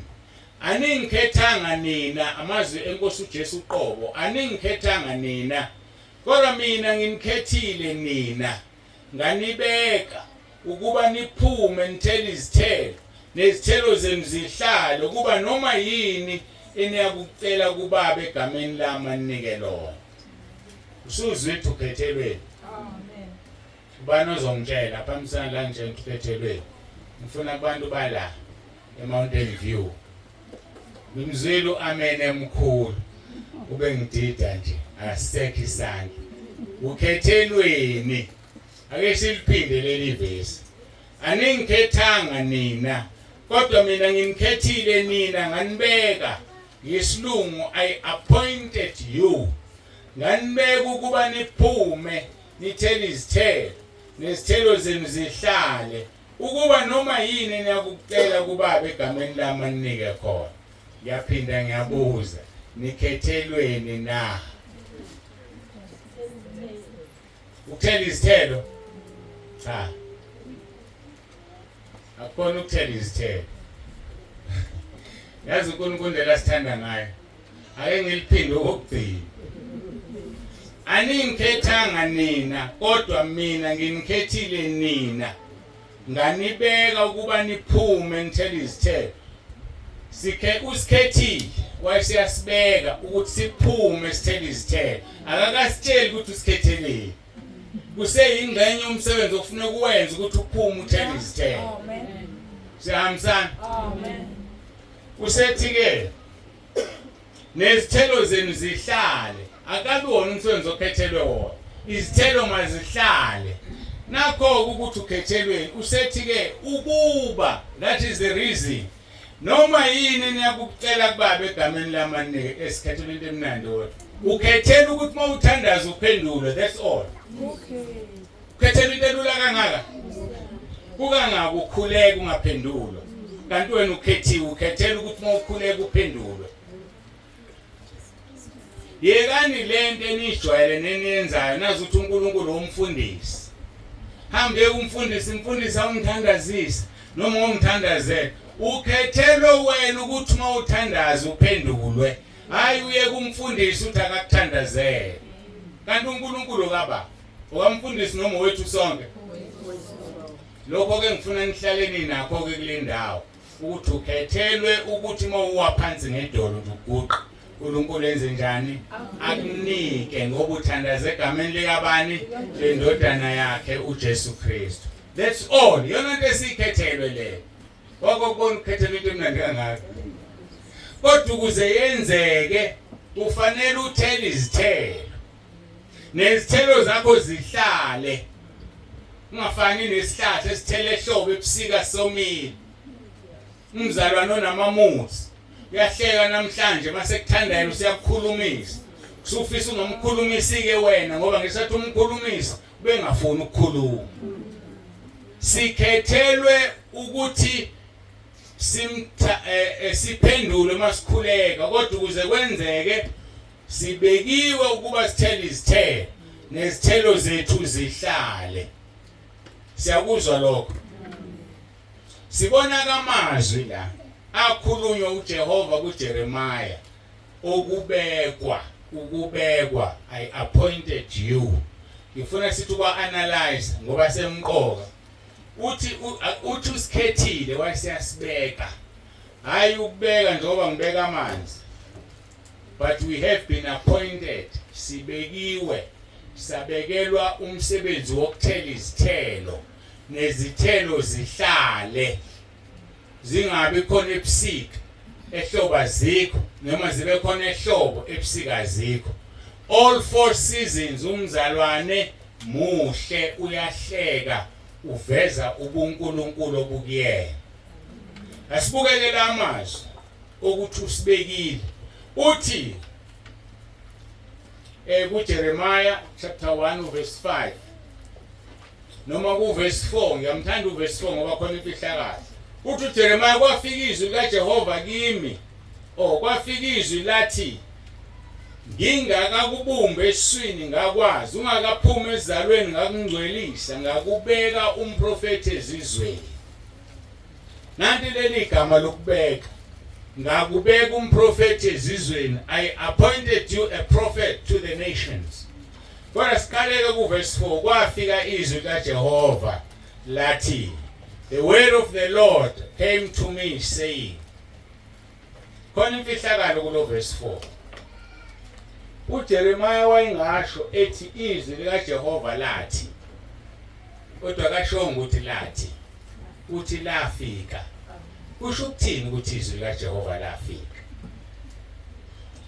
Aningikhethanga nina amazwi enkosi uJesu uqobo. Aningikhethanga nina. Kodwa mina nginikhethile nina. Nganibeka ukuba niphume nithele izithelo. Nezithelo zenu zihlale ukuba noma yini eniyakucela kuBaba egameni lami aninike lona. Usuzwe ukhethelweni. Amen. Ubani ozongitshela phambisana la nje ukhethelweni. Ngifuna abantu bala eMountain View. Ngimzwile amen emkhulu. Ube ngidida nje asisekho isandla. Ukhethelweni. Ake siliphinde leli vesi. Aningikhethanga nina. Kodwa mina nginikhethile nina nganibeka. Ngesilungu I appointed you. Nganibeka ukuba niphume nithele izithelo. Nezithelo zenu zihlale. Ukuba noma yini niyakucela kuBaba egameni lami aninike khona. Ngiyaphinda ngiyabuza. Nikhethelweni na? Ukuthela izithelo? Cha. Akona ukuthela izithelo. Yazi uNkulunkulu lasithanda ngayo. Ake ngiliphinde okugcina. Aningikhethanga nina, kodwa mina nginikhethile nina. Nganibeka ukuba niphume nithele izithelo. Usikhethile wayesiyasibeka ukuthi siphume sithele izithelo. Akakasitsheli ukuthi usikhetheleni. Kuseyingxenye umsebenzi ofuna ukuwenza ukuthi uphume uthele izithelo. Amen. Siyahambisana? Amen. Usethi ke nezithelo zenu zihlale. Akabi wona umsebenzi okhethelwe wona. Izithelo mazihlale. Nakho ukuthi ukhethelweni usethi ke ukuba that is the reason. Noma yini niyakucela kuBaba egameni lami aninike esikhethelwe into emnandi wona. Ukhethela ukuthi mawuthandaza uphendule, that's all. Okay. Ukhethela into elula kangaka. Kukangaka ukhuleka ungaphendulwa. Kanti wena ukhethiwe ukhethela ukuthi mawukhuleka uphendulwe. Yekani lento enijwayele neniyenzayo nazi ukuthi uNkulunkulu umfundisi. Hambe umfundisi imfundisa ungithandazisa noma ungithandazela. Ukhethelwe wena ukuthi mawuthandaza uphendulwe. Hayi uye kumfundisi uthi akakuthandazele. Kanti uNkulunkulu kaba okamfundisi noma wethu sonke. Lokho ke ngifuna nihlaleni nakho ke kule ndawo ukuthi ukhethelwe ukuthi mawuwaphansi ngedolo ukuguqa uNkulunkulu enze njani akunike ngoba uthandaze egameni likabani lendodana yakhe uJesu Kristu. That's all. Yona into esikhethelwe le. Wakubona ukhethelwe into emnandi kangaka. Kodwa ukuze yenzeke ufanele uthele izithelo. Nezithelo zakho zihlale. Ungafani nesihlahla esithele ehlobo ebusika somile. Umzalwane onamamuzi uyahleka namhlanje mase kuthandayela usiyakukhulumisa. Kusufisa ungomkhulumisi ke wena ngoba ngisathi umkhulumisa ubengafuni ukukhuluma. Sikhethelwe ukuthi siphendule masikhuleka kodwa ukuze kwenzeke sibekiwe ukuba sithele izithelo nezithelo zethu zihlale. Siyakuzwa lokho. Sibona kamazwi la akhulunywa uJehova kuJeremiah ukubekwa I appointed you. Ngifuna sithi kwa analyze ngoba semqoka. Uthi usikhethile wasiyasibeka hayi ukubeka njengoba ngibeka amanzi, but we have been appointed, sibekiwe, sabekelwa umsebenzi wokuthela izithelo, nezithelo zihlale zingabi khona ebusika ehlobo azikho, noma zibe khona ehlobo ebusika azikho. All 4 seasons umzalwane muhle, uyahleka, uveza ubuNkulunkulu obukuyena. Asibukele amazwi ukuthi usibekile. Uthi kuJeremiah chapter 1 verse 5 noma ku verse 4, ngiyamthanda u verse 4 ngoba khona imfihlakalo. Uthi uJeremiah, kwafika izwi likaJehova kimi, kwafika izwi lathi, ngingakakubumba eswini ngakwazi, ungakaphumi ezalweni ngakungcwelisa, ngakubeka umprofeti ezizweni. Nanti leli gama lokubeka, ngakubeka umprofeti ezizweni. I appointed you a prophet to the nations. Kodwa sikaleke ku verse 4, kwafika izwi kaJehova lathi, the word of the Lord came to me saying. Khona imfihlakalo kulo verse 4. uJeremiah wayengasho ethi izwi likaJehova lathi, kodwa kashongo ukuthi lathi, uthi lafika. Kusho ukuthini ukuthi izwi likaJehova lafika?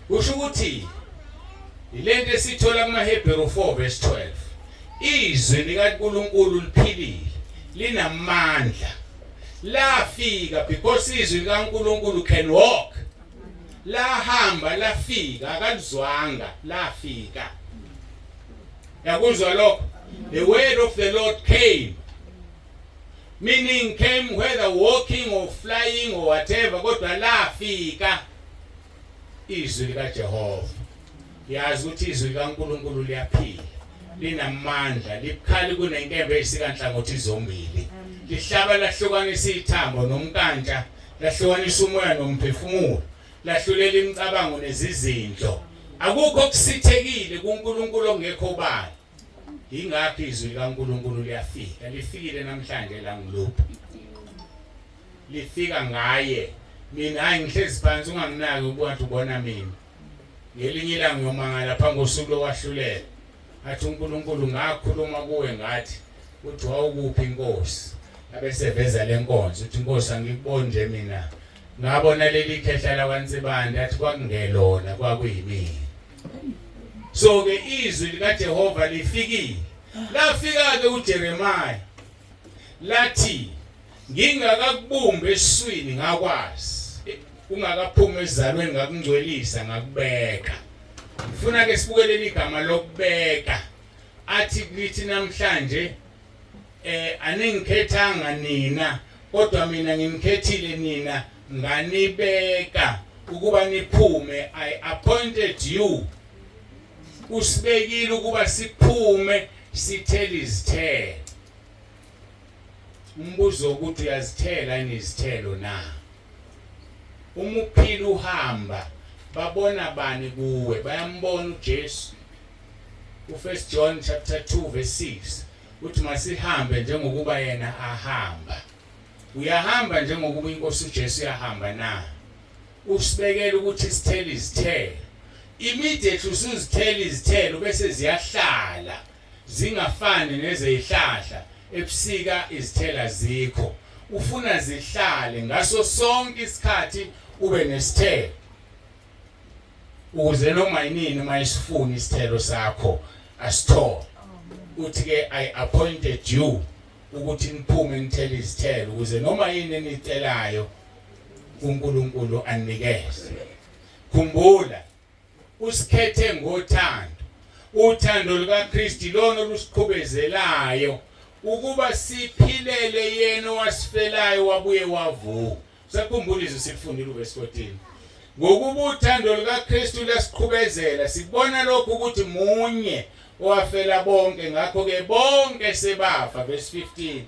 Kusho ukuthi ilento esithola kumaHebheru 4 verse 12, izwi likaNkulunkulu liphilile, linamandla, lafika because izwi likaNkulunkulu can walk. Lahamba, lafika, akalizwanga, lafika. Yakuzwa lokho? The word of the Lord came, meaning came whether walking or flying or whatever, kodwa lafika izwi likaJehova. Yazi ukuthi izwi likaNkulunkulu liyaphila, linamandla, libukhali kunenkembe esikanhlangothi zombili. Lihlaba lahlukanisa ithambo nomkantla, lahlukanisa umoya nomphefumulo, lahlulela imicabango nezizindlo. Akukho kusithekile kuNkulunkulu ongekho bani. Ingakho izwi likaNkulunkulu liyafika, lifikile namhlanje la ngiluphi. Lifika ngaye. Mina hayi ngihlezi phansi unganginaki ukuthi ubona mina. Ngelinye ilanga ngiyomangala phambi kosuku lokwahlulela. Athi uNkulunkulu ngakhuluma kuwe ngathi, uthi wawukuphi inkosi? Abeseveza lenkonzo uthi inkosi angikuboni nje mina. Ngabona leli khehla lakwaNsibande athi kwakungelona kwakuyimini. So ke izwi likaJehova lifikile. Lafika ke uJeremiah lathi, ngingakakubumba eswini ngakwazi, ungakaphumi ezalweni ngakungcwelisa ngakubeka. Ngifuna ke sibukele igama lokubeka. Athi lithi namhlanje aningikhethanga nina, kodwa mina ngimkhethile nina, nganibeka ukuba niphume. I appointed you. Usibekile ukuba siphume sithele izithelo. Umbuzo ukuthi uyazithela yini izithelo na? Uma uphila uhamba, babona bani kuwe? Bayambona uJesu. U1 John chapter 2 verse 6 uthi masihambe njengokuba yena ahamba. Uyahamba njengokuba inkosi uJesu yahamba na? Usibekele ukuthi sithele izithelo. Immediately usuzithela izithelo bese ziyahlala, zingafani nezezihlahla ebusika izithela zikho. Ufuna zihlale ngaso sonke isikhathi ube nesithelo, ukuze noma yini mayisifuna isithelo sakho asithole. Uthi ke I appointed you ukuthi niphume nithele izithelo ukuze noma yini enitelayo uNkulunkulu anikeze. Khumbula, usikhethe ngothando. Uthando lukaKristu lona lusiqhubezelayo ukuba siphilele yena wasifelayo wabuye wavuka. Sakhumbula izwi silifundile uverse 14. Ngokuba uthando lukaKristu lasiqhubezela, sibona lokho ukuthi munye owafela bonke, ngakho ke bonke sebafa. Verse 15.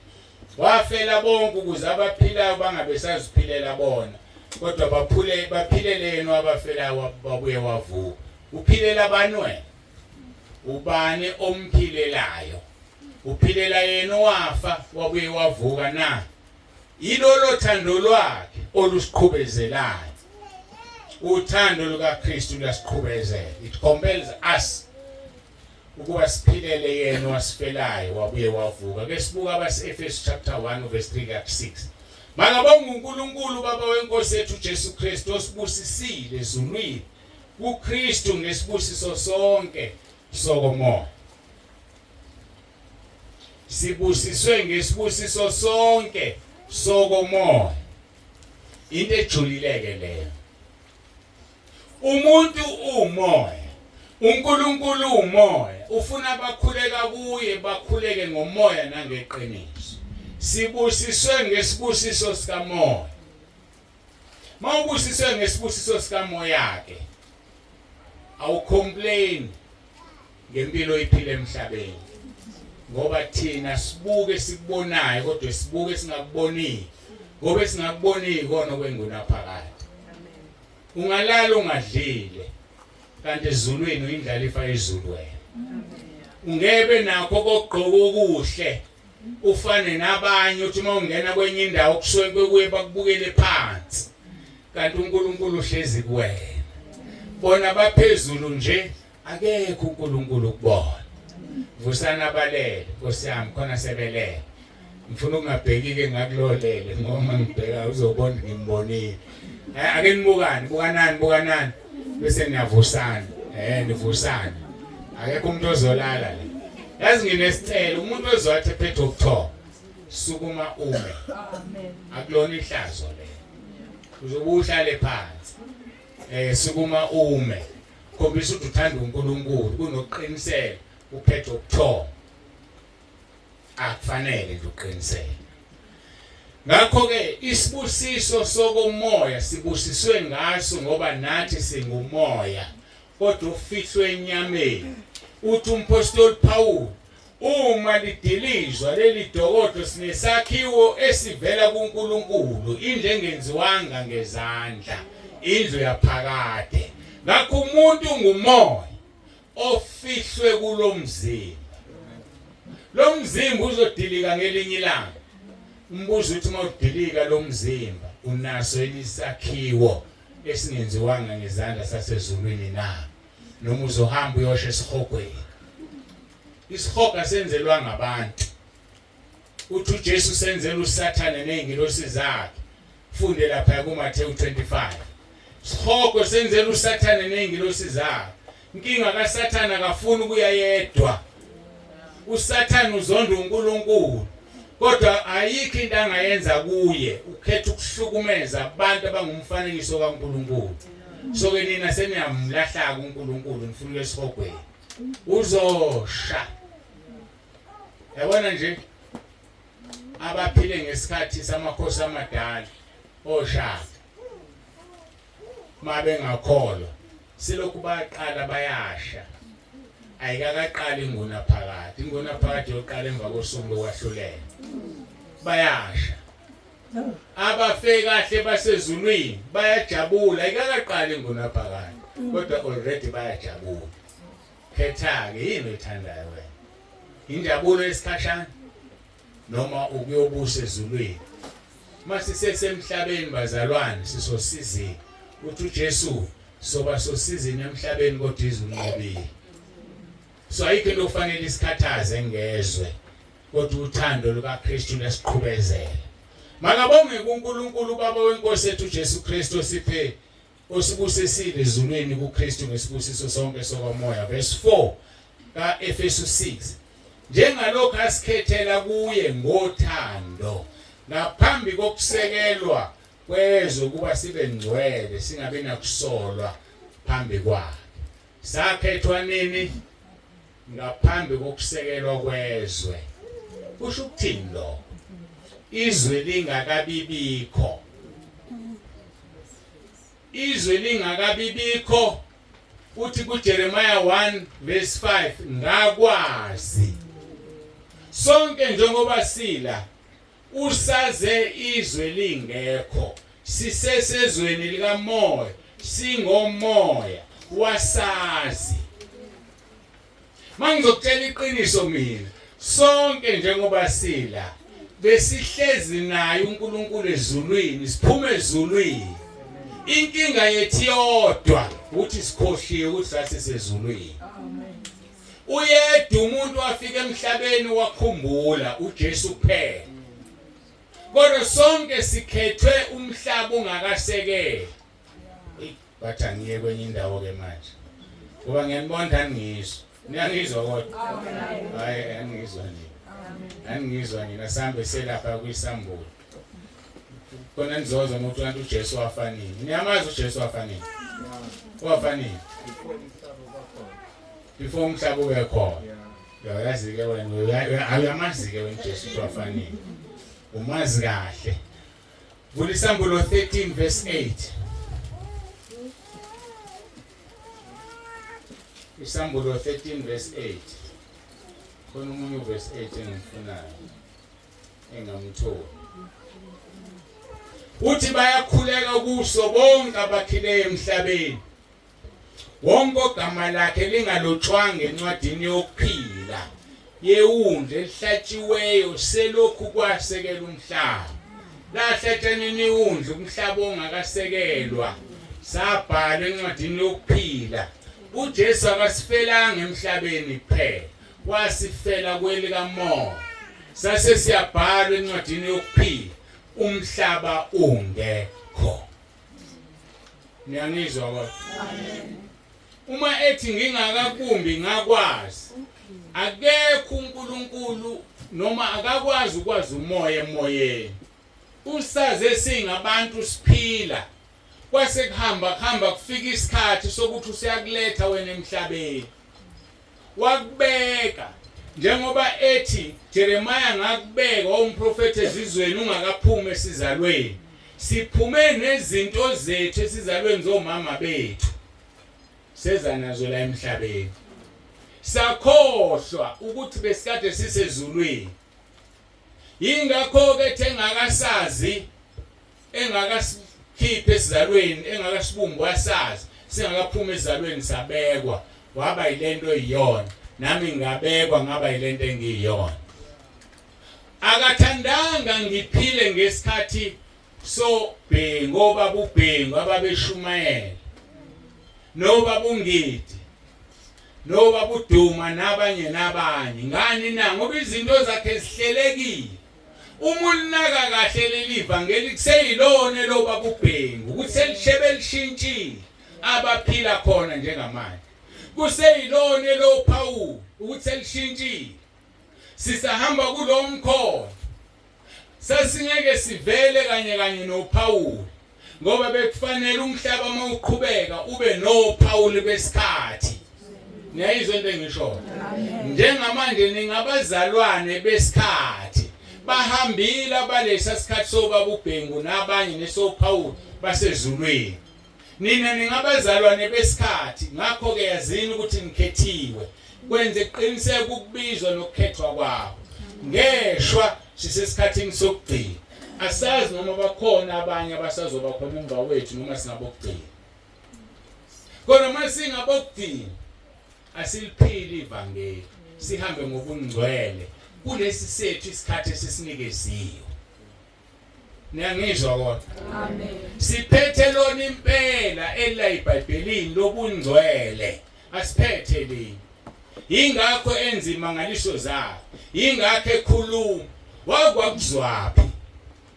Wafela bonke ukuze abaphilayo bangabe saziphilela bona, kodwa baphilele yena wabafelayo wabuye wavuka. Uphilela banwe? Ubani omphilelayo? Uphilela yena wafa wabuye wavuka na? Ilolo thando lwakhe olusiqhubezelayo. Uthando lukaKristu luyasiqhubezela. It compels us ukuba siphilele yena wasifelayo wabuye wavuka. Ke sibuka abase-Efesu chapter 1 verse 3-6. Makabonge uNkulunkulu Baba wenkosi yethu Jesu Kristu osibusisile ezulwini kuKristu ngesibusiso sonke sokomoya. Sibusiswe ngesibusiso sonke sokomoya. Into ejulileke leyo. Umuntu umoya, uNkulunkulu umoya, ufuna abakhuleka kuye bakhuleke ngomoya nangeqiniso. Sibusiswe ngesibusiso sikamoya. Mawubusiswe ngesibusiso sikamoya yakhe, awucomplain ngempilo iphile emhlabeni. Ngoba thina sibuke sikubonayo kodwa sibuke singakuboni. Ngoba singakuboni ikona kwengunaphakade. Ungalala ungadlile kanti ezulwini indlalifa izulu wena. Ungebe nakho kokugqoka okuhle ufane nabanye uthi mawungena kwenye indawo kusuke kuye bakubukele phansi kanti uNkulunkulu uhlezi kuwena. Bona baphezulu nje akekho uNkulunkulu ukubona. Vusana balele Nkosi yami khona sebelele. Ngifuna ungabheki-ke ngakulolele ngoba ngibheka uzobona ngimbonile. Ake nibukane, bukanani bese niyavusana. Nivusana. Akekho umuntu ozolala la. Yazi nginesicelo umuntu ozowathi ephethe ukuthoba sukuma ume. Amen. Akulona ihlazo le. Uzobuhlale phansi. Sukuma ume. Khombisa ukuthi uthanda uNkulunkulu kunoqinisela uphethe ukuthoba. Akufanele nje uqinisele. Ngakho ke isibusiso sokomoya sibusiswe ngaso ngoba nathi singumoya kodwa ufihlwe enyameni. Uthi umpostoli Paul uma lidilizwa leli dokodo sinesakhiwo esivela kuNkulunkulu indlu engenziwanga ngezandla indlu yaphakade. Ngakho umuntu ngumoya ofihlwe kulomzimba. Lo mzimba uzodilika ngelinye ilanga. Umbuzo uthi mawudilika lo mzimba unaso isakhiwo esingenziwanga ngezandla sasezulwini na noma uzohamba uyosha esihogweni. Isihoga senzelwa ngabantu. Uthi uJesu senzela uSathane nezingilosi zakhe. Funde lapha kuMathewu 25. Isihogo senzela uSathane nezingilosi zakhe. Inkinga kaSathane akafuni ukuya yedwa. uSathane uzonda uNkulunkulu kodwa ayikho into angayenza kuye ukhetha ukuhlukumeza abantu abangumfanekiso kaNkulunkulu. So ke nina seniyamlahlaka uNkulunkulu nifuna lesihogweni uzosha. Yabona nje abaphile ngesikhathi samakhosi amadala oshaka mabe ngakholwa silokhu baqala bayasha. Ayikaqali ingunaphakade. Ingunaphakade yoqala emva kosuku lokwahlulelwa. Bayasha. Abafe kahle basezulwini bayajabula. Ayikaqali ingunaphakade kodwa already bayajabula. Khetha-ke yini oyithandayo wena? Injabulo esikhashana noma ukuyobusa ezulwini? Masisesemhlabeni bazalwane sisosizini. Uthi uJesu soba sosizini emhlabeni kodwa izulu linqobile. So ayikho into ofanele isikhathaze ngezwe kodwa uthando lukaKristu lesiqhubezela. Makabonge kuNkulunkulu Baba wenkosi yethu Jesu Kristu osiphe osibusisile ezulwini kuKristu ngesibusiso sonke sokomoya. Verse 4 kaEfesu 6. Njengalokho asikhethela kuye ngothando ngaphambi kokusekelwa kwezwe kuba sibe ngcwele singabe nakusolwa phambi kwakhe. Sakhethwa nini? Ngaphambi kokusekelwa kwezwe. Kusho ukuthini lo? Izwe lingakabibikho. Izwe lingakabibikho. Uthi kuJeremiah 1 verse 5 ngakwazi. Sonke njengoba sila usaze izwe lingekho. Sisesezweni likamoya, singomoya wasazi. Mangizokutshela iqiniso mina, sonke njengoba sila besihlezi naye uNkulunkulu ezulwini, siphume ezulwini. Inkinga yethu yodwa ukuthi sikhohliwe ukuthi sasesezulwini. Uyedwa umuntu wafika emhlabeni wakhumbula uJesu kuphela. Kodwa sonke sikhethwe umhlaba ungakasekeli. Bathi angiye kwenye indawo ke manje. Ngoba ngiyanibona ngizwe. Niyangizwa kodwa? Hayi angizwa nini. Angizwa nina sambe selapha kwisambulo. Kona nizoza ngokuthi kanti uJesu wafanini. Niyamazi uJesu wafanini? Wafanini? Before umhlaba ube khona. Yazi ke wena uyamazi ke wena uJesu wafanini. Umazi kahle. Vula isambulo 13 verse 8. Isambulo 13 verse 8. Khona umunye verse 8 engifunayo. Engamtholi. Uthi bayakhuleka kuso bonke abakhileyo emhlabeni. Wonke ogama lakhe lingalotshwanga encwadini yokuphila yewundle elihlatshiweyo selokhu kwasekela umhlaba. Lahlatshana iwundle umhlaba ongakasekelwa sabhala encwadini yokuphila. uJesu akasifelanga emhlabeni kuphela, wasifela kwelika moya. Sase siyabhala encwadini yokuphila umhlaba ungekho. Niyangizwa kodwa? Amen. Uma ethi ngingakakumbi ngakwazi, akekho uNkulunkulu noma akakwazi ukwazi umoya emoyeni. Usaze singabantu siphila. Kwase kuhamba kufika isikhathi sokuthi usiyakuletha wena emhlabeni. Wakubeka njengoba ethi Jeremiah ngakubeka umprofeti ezizweni ungakaphumi esizalweni. Siphume nezinto zethu esizalweni zomama bethu. Seza nazo la emhlabeni. Sakhohlwa ukuthi besikade sisezulwini. Ingakho ke engakasazi engakasikhiphe esizalweni engakasibumbu wasazi singakaphuma esizalweni sabekwa waba yilento eyiyona nami ngabekwa ngaba yilento engiyiyona. Akathandanga ngiphile ngesikhathi so bhengo babubhengo ababeshumayela no babungidi no babuduma nabanye ngani na ngoba izinto zakhe zihlelekile. Umunaka kahle lelivangeli kuseyilone lo babubhengu ukuthi selishebe lishintshile abaphila khona njengamanje. Kuseyilone lo Paul ukuthi selishintshile. Sisahamba kulo mkhono. Sasingeke sivele kanye no Paul ngoba bekufanele umhlaba mawuqhubeka ube no Paul besikhathi. Niyayizwa into engisho? Njengamanje ningabazalwane besikhathi bahambile abalesa sikhathi sobabubhengu nabanye neso Paul basezulwini. Nina ningabazalwane besikhathi ngakho ke yazini ukuthi nikhethiwe. Kwenze qiniseke ukubizwa nokukhethwa kwabo. Ngeshwa sisesikhathini sokugcina. Asazi noma bakhona abanye abasazoba khona emva wethu noma singabokugcina. Kodwa mase singabokugcina asiliphili ivangeli. Sihambe ngobungcwele kulesi sethu isikhathi esisinikeziwe. Niyangizwa kodwa? Amen. Siphethe lona impela elila iBhayibhelini lobungcwele. Asiphethe lini. Ingakho enzima ngalisho zakhe. Ingakho ekhuluma wakwakuzwaphi.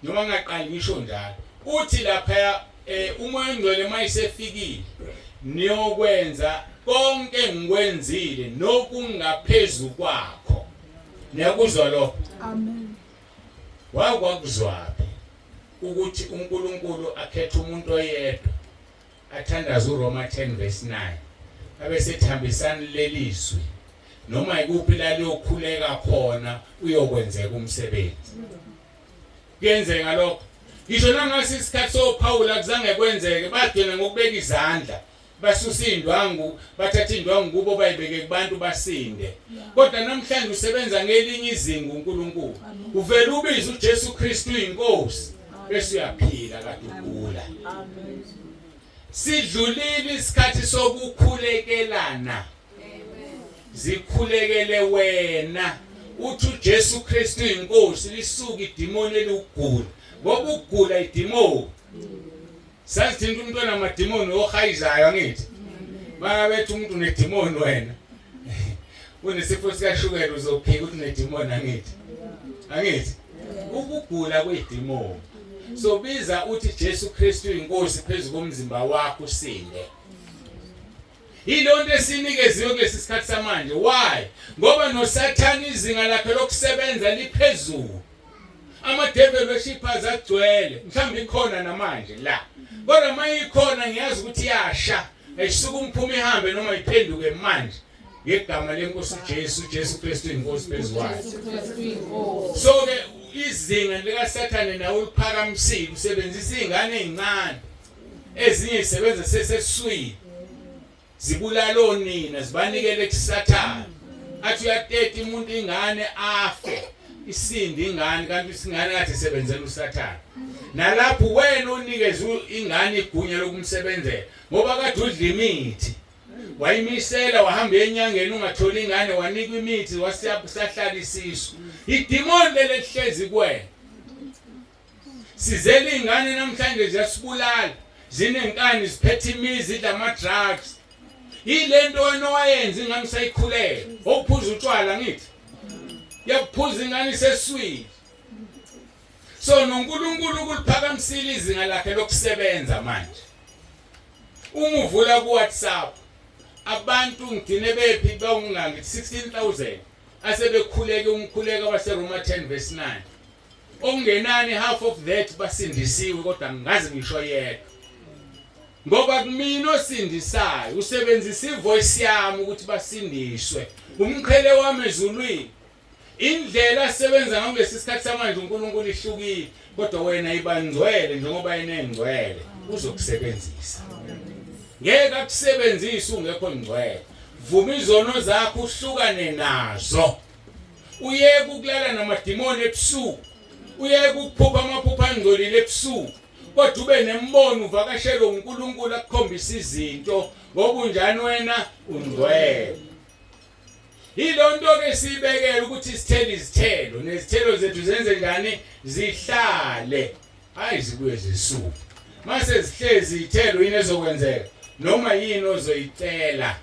Noma ngaqali ngisho njalo. Uthi lapha umoya ongcwele mayisefikile niyokwenza konke ngikwenzile nokungaphezulu kwakho. Niyakuzwa lo? Amen. Wakwakuzwaphi ukuthi uNkulunkulu akhethe umuntu oyedwa athandaza uRoma 10 verse 9 abesethambisana lelizwi noma ikuphi la liyokhuleka khona uyokwenzeka umsebenzi. Kuyenzeka lokho. Ngisho nangasi isikhathi soPaul akuzange kwenzeke bagcina ngokubeka izandla basusa indwangu bathatha indwangu kubo bayibeke kubantu basinde. Kodwa namhlanje usebenza ngelinye izinga uNkulunkulu. Uvela ubiza uJesu Kristu inkosi bese uyaphila kade ugula. Amen. Sidlulile isikhathi sokukhulekelana. Zikhulekele wena uthi uJesu Kristu inkosi lisuka idimoni elugula ngoba ukugula idimoni sathi thina umuntu onamadimoni ohayizayo ngithi babethi umuntu unedimoni wena unesifo sikashukela uzophika ukuthi unedimoni angithi ukugula kwedimoni so biza uthi Jesu Kristu inkosi phezulu komzimba wakho usinde ilonto esinikeziwe kulesi sikhathi samanje why ngoba noSathane izinga lakhe lokusebenza liphezulu ama-devil worshippers agcwele mhlawumbe ikhona namanje la kodwa mayikhona ngiyazi ukuthi yasha ayisuka umphuma ihambe noma iphenduke manje ngegama lenkosi Jesu Kristu inkosi phezulu kwayo so ke izinga likaSathane nawo liphakamisile usebenzisa izingane ezincane ezinye zisebenza seseswini zibulala onina zibanikele kuSathane athi uyateta umuntu ingane afe isindi ingane kanti isingane ngathi isebenzela uSathane nalapho wena unikeza ingane igunya lokumsebenzela ngoba kade udla imithi wayimisela wahamba enyangeni ungatholi ingane wanikwa imithi wasiyahlala isisu idimoni lelihlezi kuwena sizele ingane namhlanje ziyasibulala zinenkani ziphethe imizi idla ama-drugs ilento wena wayenza ingane sayikhulele okuphuza utshwala ngithi yaphuza ingane iseswini so noNkulunkulu kuliphakamisile izinga lakhe lokusebenza manje uma uvula ku WhatsApp abantu ngidine bephi bawungangithi 16,000 asebekhuleke umkhuleko waseRoma 10 verse 9 okungenani half of that basindisiwe kodwa ngazi ngisho yedwa ngoba kumina osindisayo usebenzisa ivoice yami ukuthi basindiswe umqhele wami ezulwini indlela asebenza ngayo lesikhathi samanje uNkulunkulu ihlukile kodwa wena ibangcwele njengoba yenengcwele uzokusebenzisa ngeke akusebenzise ungekho ngcwele vuma izono zakho uhlukane nazo uyeke ukulala namadimoni ebusuku uyeke ukuphupha amaphupho angcolile ebusuku kodwa ube nembono uvakashele uNkulunkulu akukhombisa izinto ngoba unjani wena ungcwele ilonto ke sibekela ukuthi isithelo izithelo nezithelo zethu zenze njani zihlale hayi zibuye zisuke mase zihlezi izithelo yini ezokwenzeka noma yini ozoyicela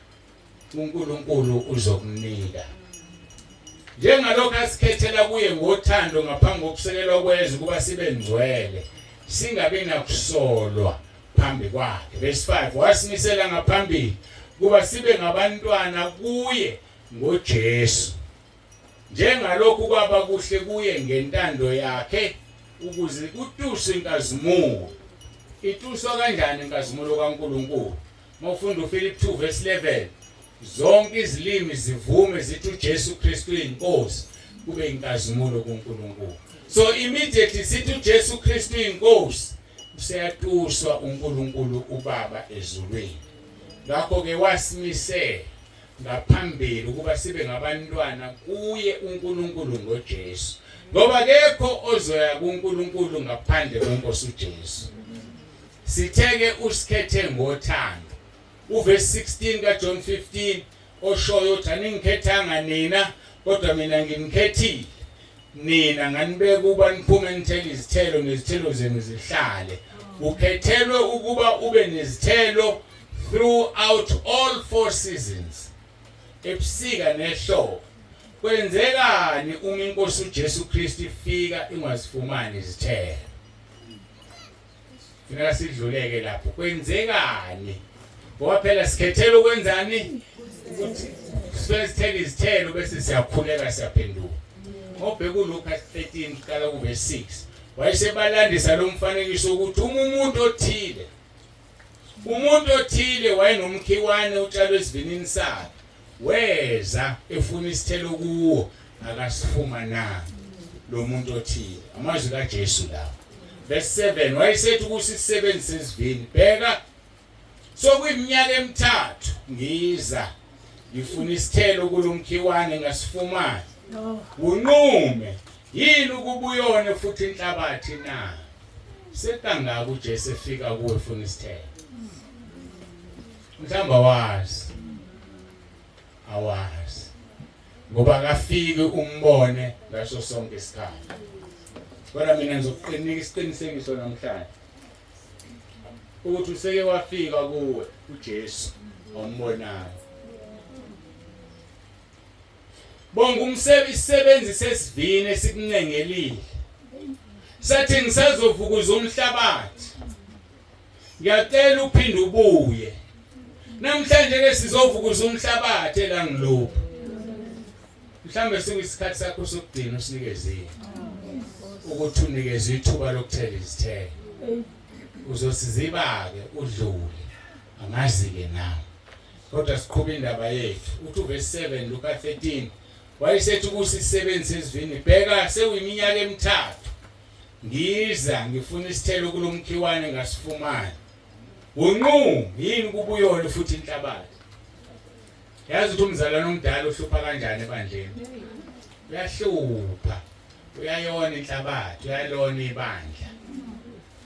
uNkulunkulu uzokunika njengalokho asikhethela kuye ngothando ngaphambi kokusekelwa kwezwe kuba sibe ngcwele singabe nakusolwa phambi kwakhe verse 5 wasimisela ngaphambili kuba sibe ngabantwana kuye ngoJesu njengalokhu kwaba kuhle kuye ngentando yakhe ukuze kutuswe inkazimulo ituswa kanjani inkazimulo kaNkulunkulu mawufunda uFilip 2 verse 11 zonke izilimi zivume zithi uJesu Kristu inkosi kube inkazimulo kuNkulunkulu so immediately sithi uJesu Kristu inkosi useyatuswa uNkulunkulu ubaba ezulwini ngakho ke wasimisela ngaphambili ukuba sibe ngabantwana kuye uNkulunkulu ngoJesu ngoba kekho ozoya kuNkulunkulu ngaphandle kwenkosi uJesu sitheke usikhethe ngothando uverse 16 kaJohn 15 oshoyo uthi aningikhethanga nina kodwa mina ngimkhethile nina nganibeka ukuba niphume nithele izithelo nezithelo zenu zihlale ukhethelwe ukuba ube nezithelo throughout all 4 seasons ebusika nehlobo kwenzekani uma inkosi uJesu Kristu ifika ingazifumani izithelo Funa sidluleke lapho kwenzekani ngoba phela sikhethela ukwenzani ukuthi sibesithele izithelo bese siyakhuleka siyaphenduka ngobheka uLuka 13 qala ku verse 6 wayesebalandisa lo mfanekiso ukuthi umuntu othile wayenomkhiwane utshalwe esivinini sakhe weza efuna isithelo kuwo akasifuma na lo muntu othile amazwi kaJesu lawo verse 7 wayesethi kusisebenzise isivini bheka sokwiminyaka emithathu ngiza ngifuna isithelo kulomkhiwane ngasifumani unqume yini ukubuyona futhi inhlabathi na sekangaka uJesu efika kuwe efuna isithelo mhlamba wazi awazi ngoba akafiki umbone ngaso sonke isikhathi. Kodwa mina ngizokuqinika isiqinisekiso namhlanje ukuthi useke wafika kuwe uJesu ombonayo. Bonke umsebenzi sesivini esikuncengelile. Sathi ngisazovukuza umhlabathi. Ngiyacela uphinde ubuye. Namhlanje ke sizovukuza umhlabathi elangilupha. Mhlambe sikuyisikhathi sakho sokugcina usinikezile. Ukuthi unikeze ithuba lokuthela izithelo. Uzosiziba-ke udlule. Angazi-ke nawe. Kodwa siqhubhe indaba yethu. Uthi uvesi 7 Luka 13. Wayesethi ukusisebenza sesivini. Bheka sekuyiminyaka emithathu. Ngiza ngifuna isithelo kulomkhiwane ngasifumani. Unqu yini kubuyona futhi inhlabathi. Yazi ukuthi umzalwane omdala uhlupha kanjani ebandleni. Uyahlupha. Uyayona inhlabathi, uyalona ibandla.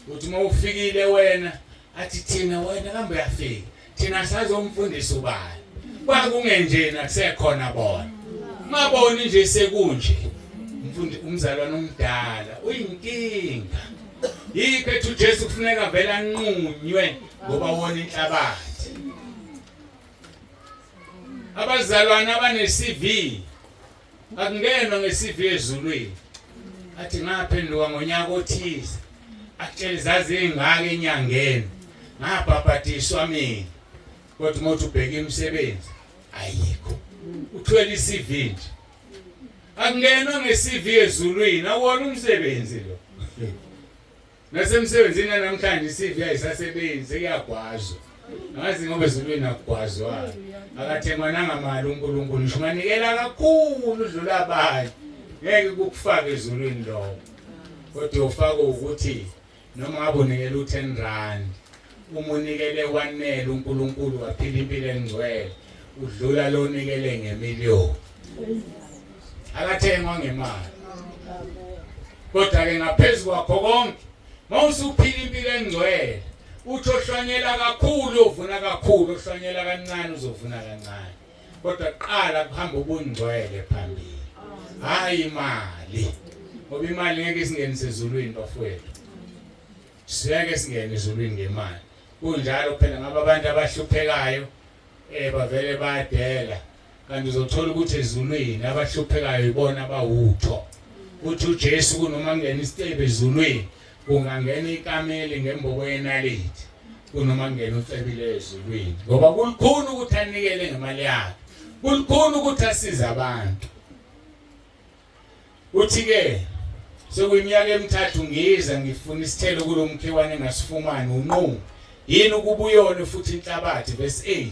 Uthi mawufikile wena athi thina wena kambe uyafika. Thina sazomfundisa ubani. Kwakungenjena kusekhona bona. Ngaboni nje sekunje. Umzalwane omdala uyinkinga. Yikho ethi uJesu kufuneka vele anqunywe ngoba wona inhlabathi. Abazalwane abane-CV akungenwa nge-CV ezulwini. Athi ngaphenduka ngonyaka othize. Akutshela izazi ezingaka enyangeni. Ngabhabhadiswa mina. Kodwa uma uthi ubheka imisebenzi ayikho. Uthwele i-CV nje. Akungenwa nge-CV ezulwini awona umsebenzi lo. Nasemsebenzini namhlanje i-CV ayisasebenzi sekuyagwazwa. Angazi ngoba ezulwini akugwazwa. Akathengwa nangamali uNkulunkulu ngisho nganikela kakhulu udlula abanye. Ngeke kukufake ezulwini lo. Kodwa ufaka ukuthi noma ngabe unikela u10 rand uma unikele wanele uNkulunkulu waphila impilo engcwele udlula lo unikele ngemiliyoni. Akathengwa ngemali. Kodwa ke ngaphezulu kwakho konke mawusuphila impilo engcwele uthi ohlanyela kakhulu uvuna kakhulu, ohlanyela kancane uzovuna kancane. Kodwa qala kuhamba ubungcwele phambili. Hayi imali. Ngoba imali ngeke isingenise ezulwini bafowethu. Siyeke singene ezulwini ngemali. Kunjalo phela ngaba abantu abahluphekayo bavele bayadela. Kanti uzothola ukuthi ezulwini abahluphekayo ibona abawutho. Uthi uJesu kunoma ngene isitebe ezulwini kungangena ikameli ngembobo yenalithi kunoma ngene ucebile ezulwini. Ngoba kulukhulu ukuthi anikele ngemali yakhe. Kulukhulu ukuthi asize abantu. Uthi-ke sekuyiminyaka emithathu ngiza ngifuna isithelo kulomkhiwane engasifumani unqu. Yini ukubuyona futhi inhlabathi verse 8.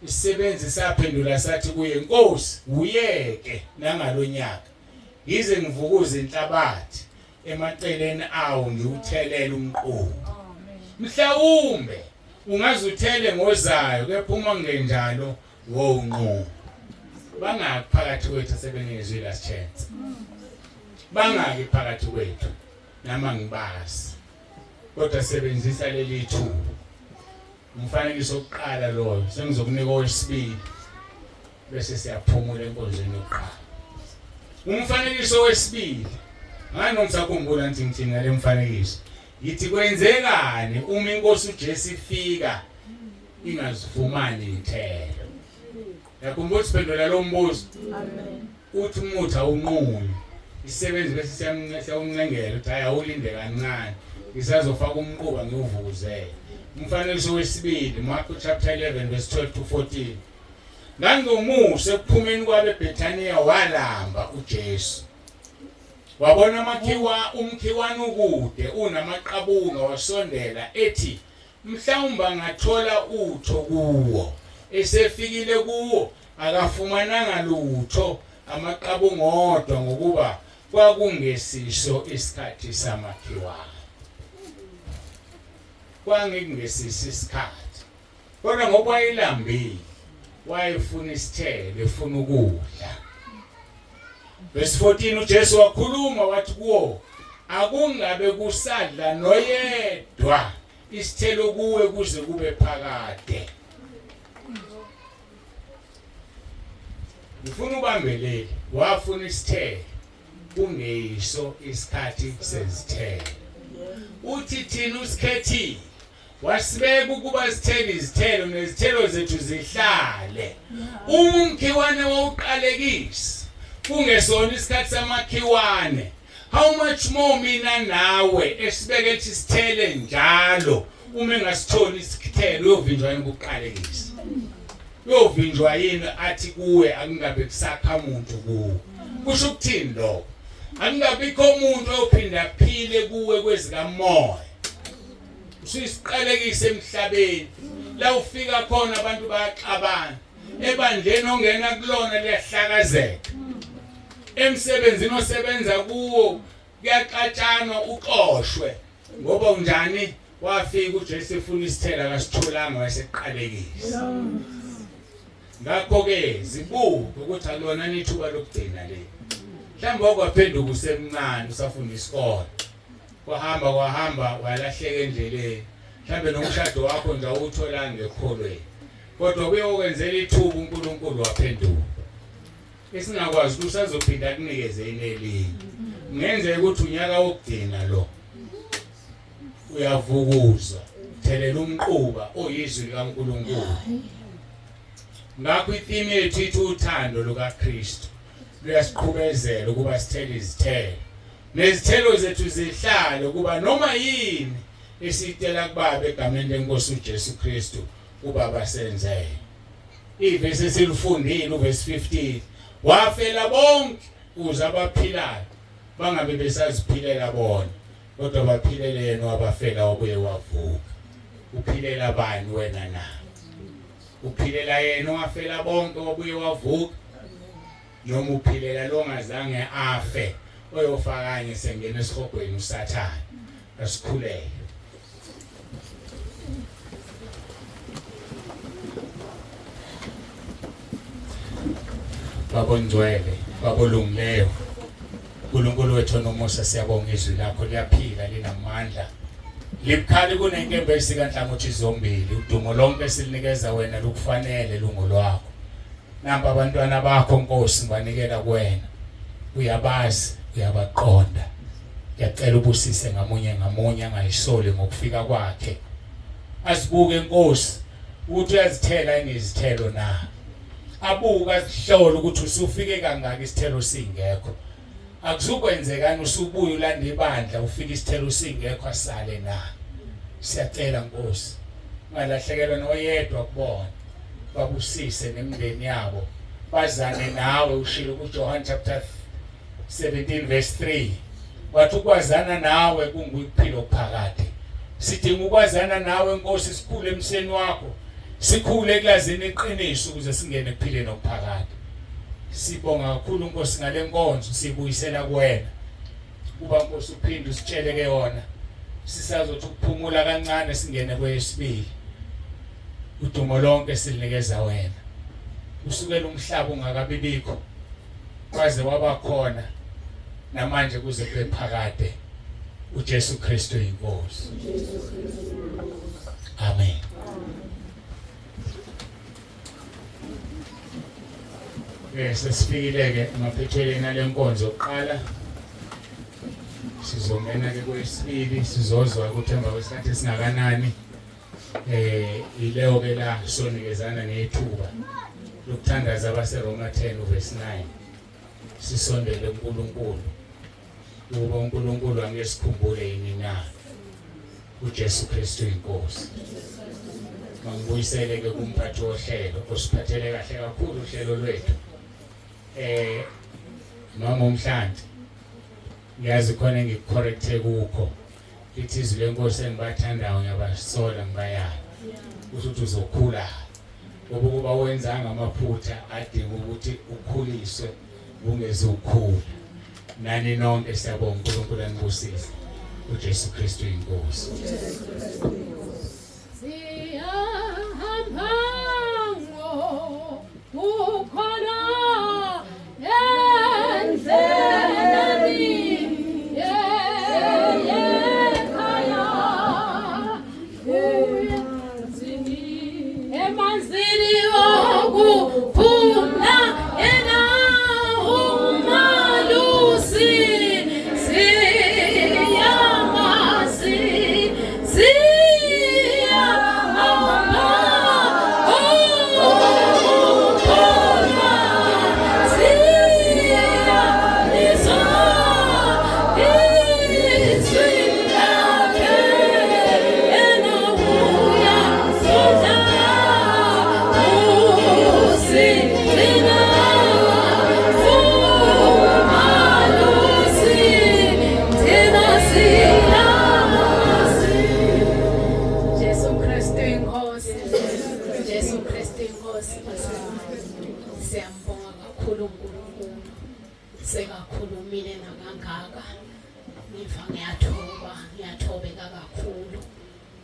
Isisebenzi saphendula sathi kuye Nkosi uyeke nangalonyaka. Ngize ngivukuze inhlabathi emaceleni awo ngiwuthelele umqondo. Mhlawumbe ungazuthele ngozayo kephuma ngenjalo wonqo. Bangaki phakathi kwethu asebenezwe last chance. Bangaki phakathi kwethu nama ngibazi. Kodwa sebenzisa leli thuba. Umfanekiso oqala lo sengizokunika owesibili bese siyaphumula enkonzweni yokuqala. Umfanekiso wesibili ngani umsakhumbula ntinthi ngale mfanekiso. Yithi kwenzekani uma inkosi uJesu ifika ingazifumani ithelo. Yakhumbula siphendula lo mbuzo. Amen. Uthi umuthi awunqumi. Isebenzi bese siyawuncengela uthi hayi awulinde kancane. Ngisazofaka umquba ngiwuvukuzele. Umfanekiso wesibili Mark chapter 11 verse 12 to 14. Ngangomuse ekuphumeni kwabe Bethania walamba uJesu. Wabona umkhiwane ukude unamaqabunga wasondela ethi mhlawumbe ngathola utho kuwo. Esefikile kuwo akafumananga lutho amaqabunga odwa ngokuba kwakungesiso isikhathi samakhiwane. Kwangekungesiso isikhathi. Kodwa ngoba wayelambile wayefuna isithelo efuna ukudla. Verse 14 uJesu wakhuluma wathi kuwo akungabe kusadla noyedwa isithelo kuwe kuze kube phakade. ngifuna ubambelele wafuna isithelo kungeyiso isikhathi sezithelo uthi thina usikhethile wasibeka ukuba sithele izithelo nezithelo zethu zihlale umkhiwane wawuqalekisa kungesona isikhathi samakhiwane how much more mina nawe esibeke ethi sithele njalo uma engasitholi isithelo uyovinjwa yini ukuqalekisa uyovinjwa yini athi kuwe akungabe kusakha umuntu kuwe kusho ukuthini lo akungabikho umuntu oyophinda aphile kuwe kwezikamoya usisiqalekise emhlabeni la ufika khona abantu bayaxabana ebandleni ongena kulona liyahlakazeka emsebenzini osebenza kuwo kuyaxatshanwa uxoshwe ngoba unjani wafika uJesu efuna isithelo akasitholanga waseqalekisa ngakho ke zibuke ukuthi alona nithuba lokugcina le mhlawumbe wakwaphenduka usemncane usafunda isikole kwahamba walahleka endleleni mhlawumbe nomshado wakho nje awuthola ngekholweni kodwa kuyokwenzela ithuba uNkulunkulu waphenduka esingakwazi ukuthi usazophinda kunikeze inelinye ngenzeka ukuthi unyaka wokugcina lo uyavukuza thelela umquba oyizwi likaNkulunkulu ngakho itheme yethu ithi uthando lukaKristu luyasiqhubezela ukuba sithele izithelo nezithelo zethu zihlale ukuba noma yini esitela kubaba egameni lenkosi uJesu Kristu ubaba senze ivesi esilifundile uvesi 15 wafela bonke ukuze abaphilayo bangabe besaziphilela bona kodwa baphilele yena wabafela wabuye wavuka uphilela bani wena na uphilela yena wafela bonke wabuye wavuka noma uphilela lo ngazange afe oyofakanye sengena esihogweni uSathane asikhuleke babongcwele babolungileyo uNkulunkulu wethu nomusa siyabonga izwi lakho liyaphila linamandla libukhali kunenkembe esikaNhlangothi zombili udumo lonke silinikeza wena lukufanele lungu lwakho namba abantwana bakho Nkosi banikela kuwena uyabazi uyabaqonda ngiyacela ubusise ngamunye angayisoli ngokufika kwakhe asibuke Nkosi ukuthi uyazithela inizithelo na abuka asihlola ukuthi usufike kangaka isithelo singekho akuzukwenzekani usubuye ulanda ibandla ufika isithelo singekho asale na siyacela Nkosi ngalahlekelwa noyedwa kubona babusise nemndeni yabo bazane nawe ushilo kuJohn chapter 17 verse 3 wathi ukwazana nawe kungukuphila okuphakade sidinga ukwazana nawe Nkosi sikhule emseni wakho sikhule ekulazini iqiniso ukuze singene ekuphileni okuphakade sibonga kakhulu Nkosi ngale nkonzo sibuyisela kuwena kuba Nkosi uphinde usitsheleke yona sisazothi ukuphumula kancane singene kweyesibili udumo lonke silinikeza wena usukela umhlaba ungakabibikho kwaze waba khona namanje kuze kube phakade uJesu Kristu inkosi amen sesifikile ke emaphethelweni alenkonzo oqala sizongena ke kwesibili sizozwa ukuthi emva kwesikhathi singakanani ileyo ke la sonikezana nethuba lokuthandaza abaseRoma 10 verse 9 sisondele kuNkulunkulu ukuba uNkulunkulu angesikhumbule yini na uJesu Kristu inkosi mangibuyisele ke kumphathi wohlelo osiphathele kahle kakhulu uhlelo lwethu mama uMhlanhla ngiyazi khona ngikucorrecte kukho lithi izwi lenkosi engibathandayo ngiyabasola ngibayala ukuthi uzokhula ngoba kuba wenzanga amaphutha adinga ukuthi ukhuliswe ungeze ukhula nani nonke siyabonga uNkulunkulu anibusise uJesu Kristu inkosi Emanzini wokuphumla sekakhulumile nakangaka. Ngiva ngiyathobeka kakhulu.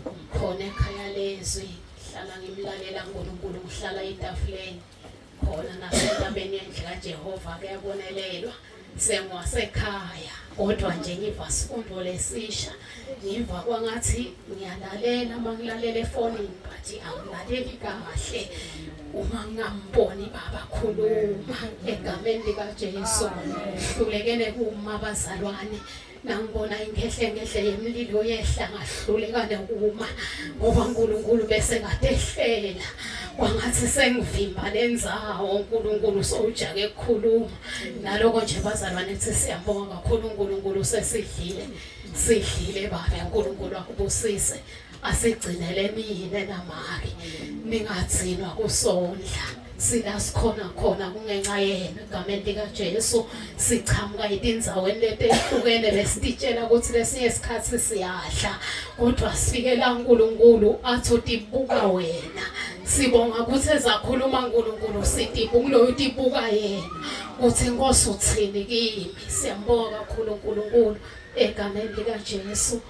Ngikhona ekhaya lezwi, hlala ngimlalela uNkulunkulu, ngihlala etafuleni. Khona nasentabeni yendlela kaJehova kuyabonelelwa. Sengiwasekhaya kodwa nje ngiva isifundo lesisha, ngiva kwangathi ngiyalalela mangilalela efonini but angilaleli kahle. Uma ngamboni baba khuluma egameni likaJesu, hlulekene kuma bazalwane. Nangibona inkehle yemlilo yehla ngahlulekane kuma ngoba uNkulunkulu bese kade ehlela. Kwangathi sengivimba lendzawo, uNkulunkulu sowujake ukukhuluma. Naloko nje bazalwane ethi siyambonga kakhulu uNkulunkulu, sidlile baba, uNkulunkulu akubusise. Asigcinele mina namaki, ningatsinwa kusondla. Sila sikhona kungenxa yena egameni likaJesu. Sichamuka etindzaweni letehlukene besititshela ukuthi lesinye isikhathi siyadla kodwa sifikela uNkulunkulu athi utibuka wena. Sibonga ukuthi ezakhuluma uNkulunkulu sitibuka kuloyo utibuka yena uthi Nkosi uthini kimi. Siyambonga kakhulu uNkulunkulu egameni likaJesu.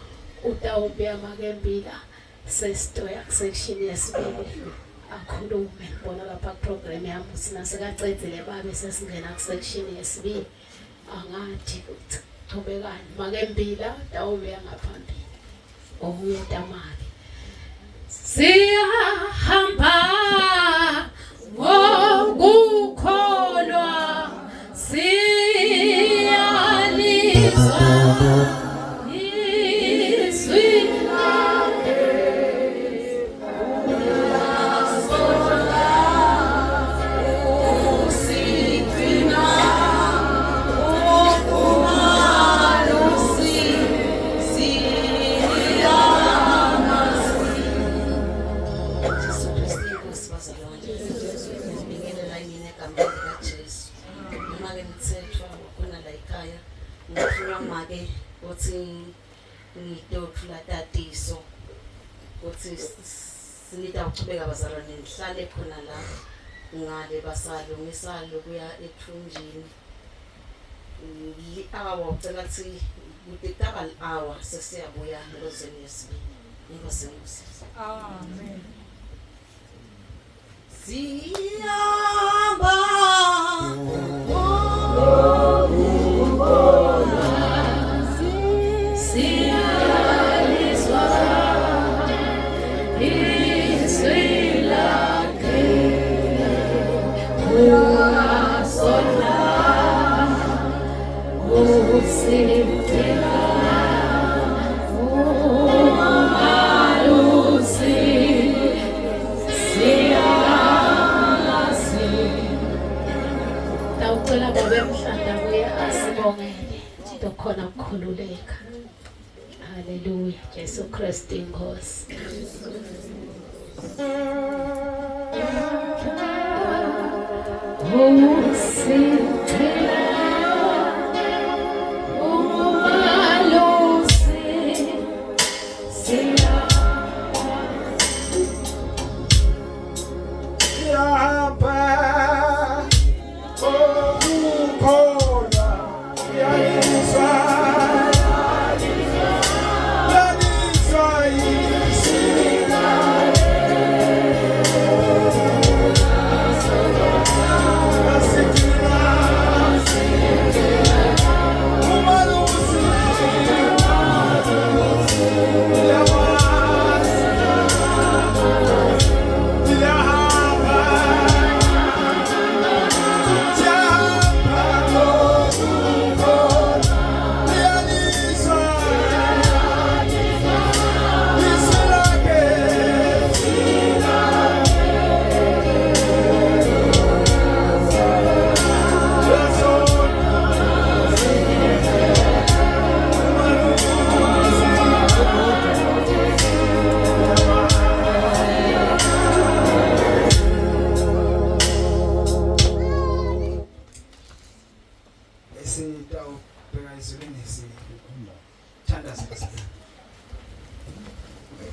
Utawubuya Makembila sesitoya section yesibili akhulume. Ngibona lapha ku-program yami ukuthi nasekacedzile babe sesingena ku-section yesibili. Angathi thobekani Makembila tawubuya ngaphambili okuyetamaki. Siyahamba ngokukholwa, siyalizwa ngitothula tatiso ukuthi sinita ukuchubeka bazalwane nihlale khona la ngale basalo ngisalo kuya ethunjini li-hour ucela ukuthi kudekaba li-hour sesiyabuya ngozweni yesibili. Inkosi ngikusiza. Amen. Siyamba tawucela babe emhlanda kuye asibongele sizokhona ukukhululeka. Haleluya. Jesu Kristu inkosi.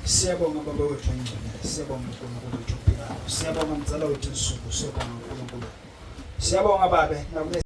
Siyabonga baba wethu ongcwele, siyabonga uNkulunkulu wethu ophikayo, siyabonga mzala wethu Nsuku, siyabonga uNkulunkulu, siyabonga babe nakule